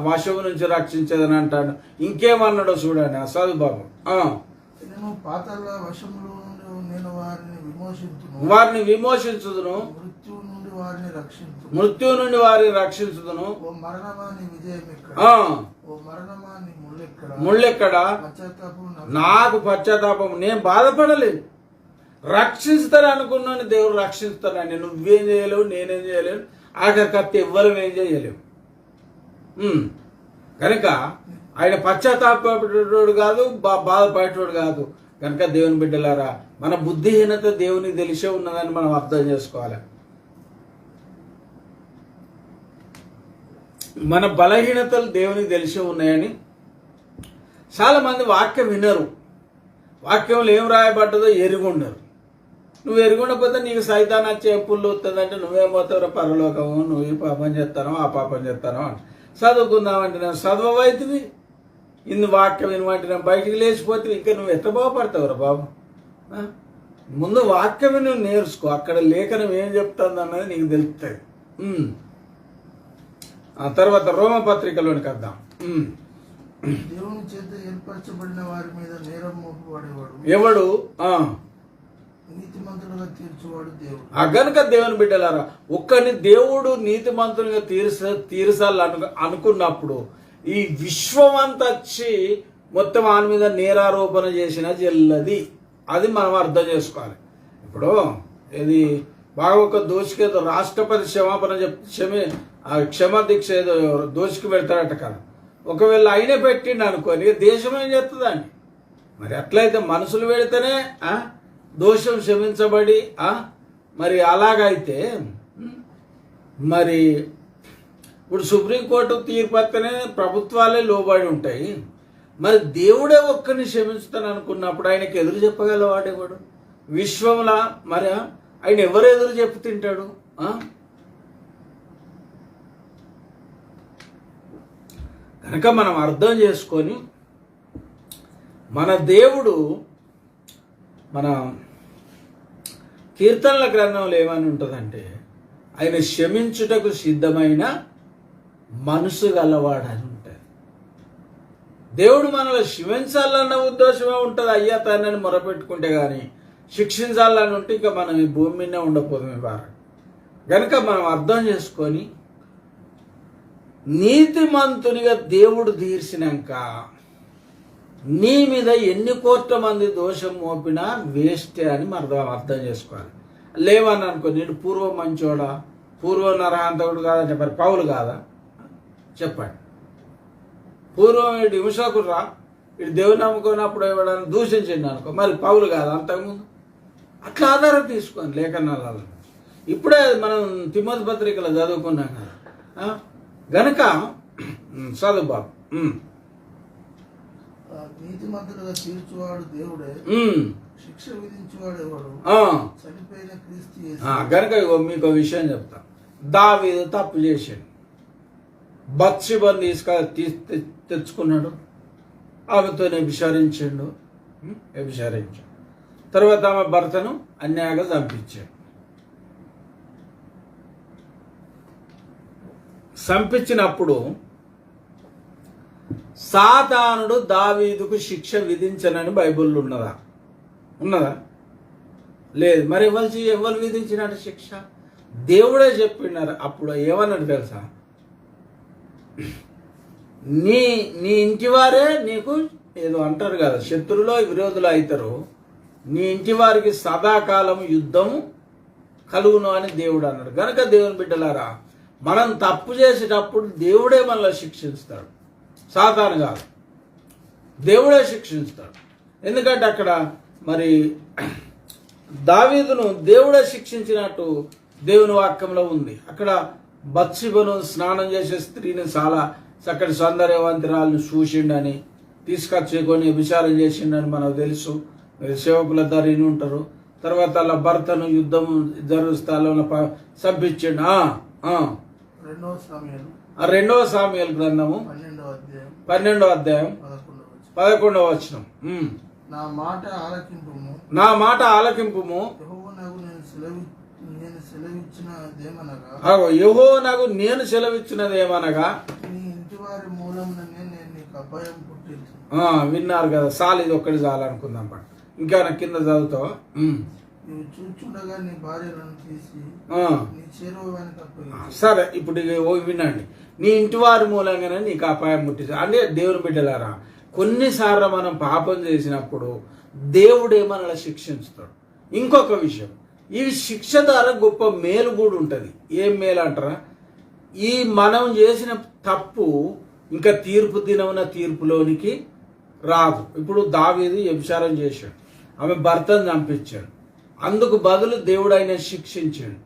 వశము నుంచి రక్షించదని అంటాడు. ఇంకేమన్నాడో చూడండి ఆ చదువు పాతాళ వశములో నేను వారిని విమోచించుదును, మృత్యు నుండి వారిని రక్షించుదును. ముళ్ళెక్కడ నాకు పశ్చాత్తాపం, నేను బాధపడలేదు, రక్షిస్తాను అనుకున్నాను, దేవుడు రక్షిస్తానండి. నువ్వేం చేయలేవు, నేనేం చేయలేను, ఆఖరి కత్తి ఎవ్వరం ఏం చేయలేవు. కనుక ఆయన పశ్చాత్తాపడేటోడు కాదు, బాధపడేటోడు కాదు. కనుక దేవుని బిడ్డలారా మన బుద్ధిహీనత దేవునికి తెలిసే ఉన్నదని మనం అర్థం చేసుకోవాలి. మన బలహీనతలు దేవునికి తెలిసే ఉన్నాయని చాలా మంది వాక్యం వినరు. వాక్యంలో ఏం రాయబడ్డదో ఎరుగుండరు. నువ్వు ఎరుగుండకపోతే నీకు సైతాన్ వచ్చే పుల్లు వస్తుందంటే నువ్వేం పోతావు పరలోకము, నువ్వు ఈ పాపం చేస్తానో ఆ పాపం చేస్తానో అని చదువుకుందామంటే నేను చదవైతుంది, ఇన్ని వాక్యం వినమంటే నేను బయటికి లేచిపోతే ఇంకా నువ్వు ఎట్లా బాగుపడతావురా బాబు. ముందు వాక్యం నువ్వు నేర్చుకో, అక్కడ లేఖనం ఏం చెప్తుంది అన్నది నీకు తెలుస్తుంది. ఆ తర్వాత రోమపత్రికలోనికి వద్దాం. దేవుని చేత ఏర్పరచబడిన వారి మీద నేరం మోపువాడేవాడు ఎవడు? నీతిమంతులుగా తీర్చువాడు దేవుడు. గనుక దేవుని బిడ్డలారా ఒక్కని దేవుడు నీతిమంతులుగా తీర్చాలని అనుకున్నప్పుడు ఈ విశ్వమంతా వచ్చి మొత్తం ఆయన మీద నేరారోపణ చేసిన జల్లది. అది మనం అర్థం చేసుకోవాలి. ఇప్పుడు ఇది బాగా ఒక దోషికి ఏదో రాష్ట్రపతి క్షమాపణ క్షమాదీక్ష ఏదో దోషికి పెడతాడట కదా. ఒకవేళ అయినా పెట్టిండు అనుకోని దేశం ఏం చేస్తుందండి? మరి అట్లయితే మనుషులు పెడితేనే దోషం క్షమించబడి మరి అలాగైతే మరి ఇప్పుడు సుప్రీంకోర్టు తీర్పు వస్తేనే ప్రభుత్వాలే లోబడి ఉంటాయి. మరి దేవుడే ఒక్కరిని క్షమిస్తాను అనుకున్నప్పుడు ఆయనకి ఎదురు చెప్పగలవాడేవాడు విశ్వంలా? మరి ఆయన ఎవరు ఎదురు చెప్పు తింటాడు? కనుక మనం అర్థం చేసుకొని మన దేవుడు మన కీర్తనల గ్రంథంలో ఏమని ఉంటుందంటే ఆయన క్షమించుటకు సిద్ధమైన మనసు గలవాడని ఉంటుంది. దేవుడు మనల్ని క్షమించాలన్న ఉద్దేశమే ఉంటుంది. అయ్యా తానని మొరపెట్టుకుంటే కానీ శిక్షించాలని ఉంటే ఇక మనం ఈ భూమి మీదనే ఉండకపోతుంది వారు. కనుక మనం అర్థం చేసుకొని నీతిమంతునిగా దేవుడు తీర్చినాక నీ మీద ఎన్ని కోట్ల మంది దోషం మోపినా వేస్టే అని మనం అర్థం చేసుకోవాలి. లేవని అనుకో, నేను పూర్వం మంచోడా, పూర్వం నరహంతకుడు కాదంటే మరి పౌలు కాదా? చెప్పండి. పూర్వం ఇటు హింసకుడు రా, ఇటు దేవుని నమ్ముకున్నప్పుడు ఎవడని దూషించండి అనుకో, మరి పౌలు కాదా అంతకుముందు? అట్లా ఆధారం తీసుకోండి లేఖనాలలో. ఇప్పుడే మనం తిమోతి పత్రికలో చదువుకున్నాం కదా. గనక చదువు బాబు. నీతిమంతులుగా తీర్చువాడు దేవుడే, శిక్ష విధించువాడు ఎవడు? చనిపోయిన క్రీస్తు యేసు. గనక మీకు విషయం చెప్తా. దావీదు తప్పు చేశాడు, బత్షెబను తెచ్చుకున్నాడు, ఆమెతో వ్యభిచారించాడు. తర్వాత ఆమె భర్తను అన్యాయంగా చంపించాడు. చంపించినప్పుడు సాతానుడు దావీదుకు శిక్ష విధించనని బైబిల్లో ఉన్నదా? లేదు. మరి ఎవరు విధించినట్టు శిక్ష? దేవుడే చెప్పినారు. అప్పుడు ఏమన్నాడు తెలుసా? నీ ఇంటి వారే నీకు ఏదో అంటారు కదా, శత్రులో విరోధులు అవుతారు, నీ ఇంటి వారికి సదాకాలం యుద్ధము కలుగును అని దేవుడు అన్నాడు. కనుక దేవుని బిడ్డలారా, మనం తప్పు చేసేటప్పుడు దేవుడే మనల్ని శిక్షిస్తాడు, సాతాను కాదు. దేవుడే శిక్షిస్తాడు. ఎందుకంటే అక్కడ మరి దావీదును దేవుడే శిక్షించినట్టు దేవుని వాక్యంలో ఉంది. అక్కడ బత్షెబను స్నానం చేసే స్త్రీని చాలా చక్కటి సౌందర్యవంతురాలను చూసిండని తీసుకొచ్చుకొని విచారం చేసిండని మనకు తెలుసు. సేవకుల ధరిని ఉంటారు. తర్వాత అలా భర్తను యుద్ధం జరుగు స్థలంలో చంపించిండు. 2వ సామ్యూయేలు గ్రంథము 12వ అధ్యాయం 11వ వచనం. నా మాట ఆలకింపుము, యెహోవాకు నేను సెలవిచ్చినదేమనగా నీ ఇంటి వారి మూలముననే నేను నీకు అభయం పుట్టించు. విన్నారు కదా, చాలు, ఇది ఒక్కటి చాలు అనుకుందాం. ఇంకా కింద చదువుతావా? నువ్వు చూచుండగా నీ భార్యలను తీసి నీ చేరువనికి అప్పగించు. సరే, ఇప్పుడు వినండి. నీ ఇంటి వారి మూలంగానే నీకు అపాయం పుట్టించు. అంటే దేవుని బిడ్డలారా, కొన్నిసార్లు మనం పాపం చేసినప్పుడు దేవుడే మనల్ని శిక్షిస్తాడు. ఇంకొక విషయం, ఈ శిక్ష ద్వారా గొప్ప మేలు కూడా ఉంటుంది. ఏం మేలు అంటారా? ఈ మనం చేసిన తప్పు ఇంకా తీర్పు దినమున తీర్పులోనికి రాదు. ఇప్పుడు దావీదు వ్యభిచారం చేశాడు, ఆమె భర్తను చంపించాడు, అందుకు బదులు దేవుడు ఆయన శిక్షించాడు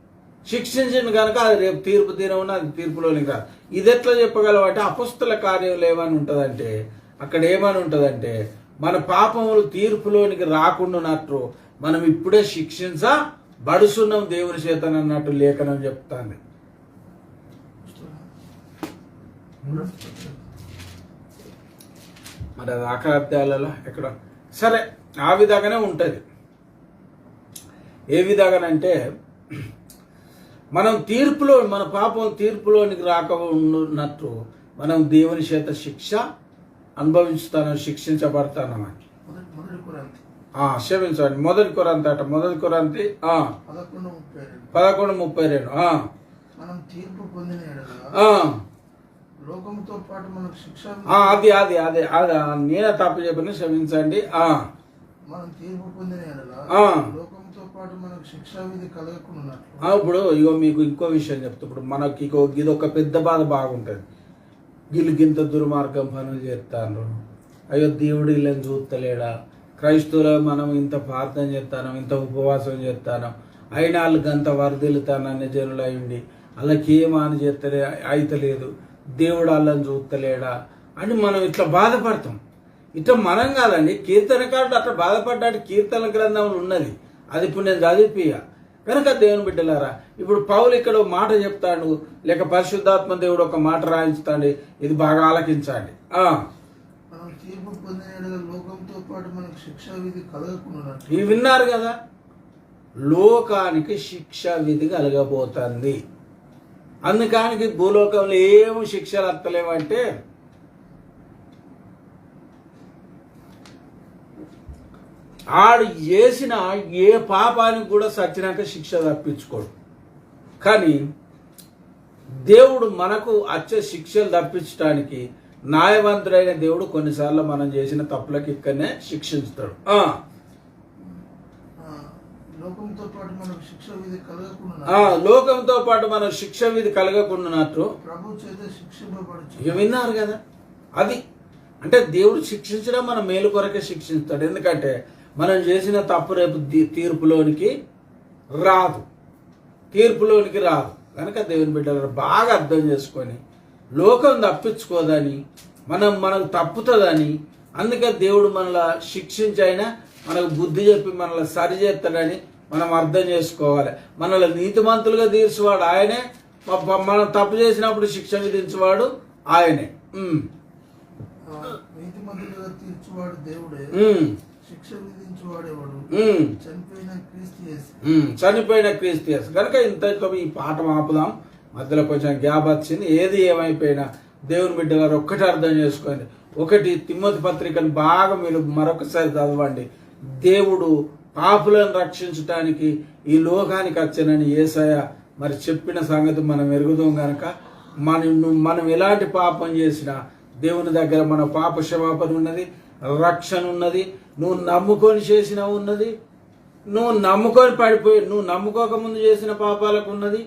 కనుక అది రేపు తీర్పు దినమున అది తీర్పులోనికి రాదు. ఇది ఎట్లా చెప్పగలవు అంటే, అపొస్తల కార్యంలో ఏమని ఉంటుందంటే, అక్కడ ఏమని ఉంటుందంటే, మన పాపములు తీర్పులోనికి రాకుండానట్టు మనం ఇప్పుడే శిక్షించబడుచున్నాం దేవుని చేతన అన్నట్టు లేఖనం చెప్తాంది. మరి అది ఆకరాధ్యాలలో ఎక్కడ సరే ఆ విధంగానే ఉంటుంది. ఏ విధంగానంటే, మనం తీర్పులో మన పాపం తీర్పులోనికి రాకున్నట్టు మనం దేవుని చేత శిక్ష అనుభవిస్తాను, శిక్షించబడతానమాట. క్షమించండి, 1 కొరింథీ 11:32. మనం తీర్పు పొందిన లోకంతో పాటు మనకు శిక్ష. అదే నేనే తప్పు చెప్పిన, క్షమించండి. మనం తీర్పు పొందిన లోకంతో పాటు మనకు శిక్షా విధి కలగకుండా. ఇప్పుడు ఇగో మీకు ఇంకో విషయం చెప్తా. ఇప్పుడు మనకి ఇదొక పెద్ద బాధ బాగుంటుంది. గిలిగింత దుర్మార్గం పనులు చేస్తాను, అయ్యో దేవుడు వీళ్ళని చూస్తలేడా, క్రైస్తవులు మనం ఇంత ప్రార్థన చేస్తాను, ఇంత ఉపవాసం చేస్తాను, అయినా వాళ్ళకి అంత వరదలుతాను అనే జనులు అయ్యండి, వాళ్ళకి ఏమాని చేస్తలే అయితలేదు, దేవుడు వాళ్ళని చూస్తలేడా అని మనం ఇట్లా బాధపడతాం. ఇట్లా మనం కాదండి, కీర్తనకారుడు అట్లా బాధపడ్డాడు, కీర్తన గ్రంథం ఉన్నది, అది ఇప్పుడు నేను చదివిపియ. కనుక దేవుని బిడ్డలారా, ఇప్పుడు పౌలు ఇక్కడ ఒక మాట చెప్తాడు, లేక పరిశుద్ధాత్మ దేవుడు ఒక మాట రాయించుతాడు, ఇది బాగా ఆలకించండి. మనం తీర్పు పొందిన యెడల లోకంతో పాటు మనకు శిక్షా విధి కలగకుండా ఇవి విన్నారు కదా, లోకానికి శిక్ష విధి కలగబోతుంది. అందుకానికి భూలోకంలో ఏమి శిక్షలు అత్తలేమంటే, ఆడు చేసిన ఏ పాపానికి కూడా సచ్చినాక శిక్ష తప్పించుకోడు. కానీ దేవుడు మనకు వచ్చే శిక్షలు తప్పించడానికి న్యాయవంతుడైన దేవుడు కొన్నిసార్లు మనం చేసిన తప్పులకి ఇక్కడనే శిక్షిస్తాడు. లోకంతో పాటు మనకు శిక్ష విధి కలగకుండా లోకంతో పాటు మన శిక్ష విధి కలగకుండానట్టు ప్రభు చేత శిక్షింపబడుచు. ఇక విన్నారు కదా, అది అంటే దేవుడు శిక్షించడం మన మేలు కొరకే శిక్షిస్తాడు. ఎందుకంటే మనం చేసిన తప్పు రేపు తీర్పులోనికి రాదు. కనుక దేవుని బిడ్డలు బాగా అర్థం చేసుకొని, లోకం తప్పించుకోదని, మనకు తప్పుతుందని, అందుకే దేవుడు మనలా శిక్షించైనా మనకు బుద్ధి చెప్పి మనల్ని సరి చేస్తాడని మనం అర్థం చేసుకోవాలి. మనల్ని నీతిమంతులుగా తీర్చేవాడు ఆయనే, మనం తప్పు చేసినప్పుడు శిక్ష విధించేవాడు ఆయనే. నీతిమంతులుగా తీర్చువాడు దేవుడే, శిక్ష విధించువాడేవాడు చనిపోయిన క్రీస్తు యేసు. కనుక ఇంతతో ఈ పాట ఆపుదాం. మధ్యలో కొంచెం గ్యాప్ వచ్చింది. ఏది ఏమైపోయినా దేవుని బిడ్డగారు ఒక్కటి అర్థం చేసుకోండి. ఒకటి, తిమ్మోతి పత్రికను బాగా మీరు మరొకసారి చదవండి. దేవుడు పాపులను రక్షించటానికి ఈ లోకానికి వచ్చానని యేసయ్య మరి చెప్పిన సంగతి మనం ఎరుగుదాం. కనుక మనం ఎలాంటి పాపం చేసినా దేవుని దగ్గర మన పాప క్షమాపణ ఉన్నది, రక్షణ ఉన్నది. నువ్వు నమ్ముకొని చేసిన ఉన్నది, నువ్వు నమ్ముకోకముందు చేసిన పాపాలకు ఉన్నది,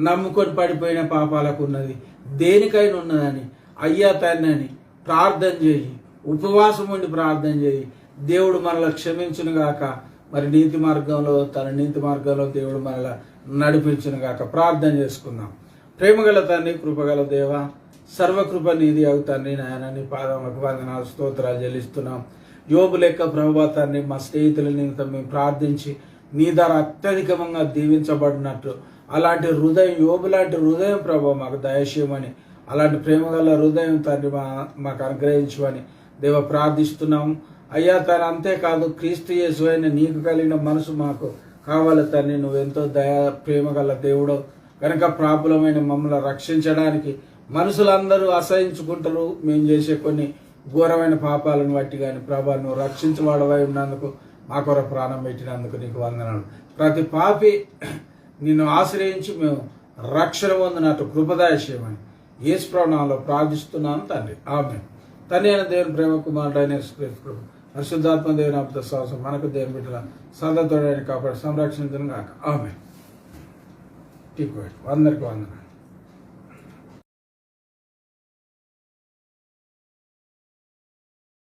నమ్ముకొని పడిపోయిన పాపాలకు ఉన్నది. దేనికైనా ఉన్నదని అయ్యా తండ్రి ప్రార్థన చేయి, ఉపవాసం ఉండి ప్రార్థన చేయి. దేవుడు మనల్ని క్షమించును గాక. మరి నీతి మార్గంలో దేవుడు మనల్ని నడిపించును గాక. ప్రార్థన చేసుకుందాం. ప్రేమగల తండ్రి, కృపగల దేవ, సర్వకృప నీది అవుతాన్ని నాయన, నీ పాదములకు వందనాలు స్తోత్రాలు చెల్లిస్తున్నాం. యోబు లెక్క ప్రభువా తండ్రి, మా స్నేహితుల నిమిత్తం మేము ప్రార్థించి నీ ద్వారా అత్యధికంగా దీవించబడినట్టు అలాంటి హృదయం, యోబు లాంటి హృదయం ప్రభు మాకు దయచేయమని, అలాంటి ప్రేమగల హృదయం తండ్రి మాకు అనుగ్రహించమని దేవ ప్రార్థిస్తున్నాము. అయ్యా తండ్రి, అంతేకాదు క్రీస్తు యేసు అయిన నీకు కలిగిన మనసు మాకు కావాలి తండ్రి. నువ్వెంతో ప్రేమగల దేవుడు కనుక ప్రాపులమైన మమ్మల్ని రక్షించడానికి మనుషులందరూ అసహించుకుంటారు మేము చేసే కొన్ని ఘోరమైన పాపాలను బట్టి. కానీ ప్రభా, నువ్వు రక్షించవాడవై ఉన్నందుకు, మా కొరకు ప్రాణం పెట్టినందుకు నీకు వందనాలు. ప్రతి పాపి నిన్ను ఆశ్రయించి మేము రక్షణ పొందినట్టు కృపదయచేయమని యేసు నామములో ప్రార్థిస్తున్నాను తండ్రి. ఆమేన్. తండ్రి అయిన దేవుని ప్రేమ, కుమారుడైన యేసుక్రీస్తు కృప, పరిశుద్ధాత్మ దేవుని అమృత సహవాసం మనకు దేవుని బిడ్డల సదా తోడని కాపాడి సంరక్షించను గాక. ఆమేన్. అందరికీ వందనాలు.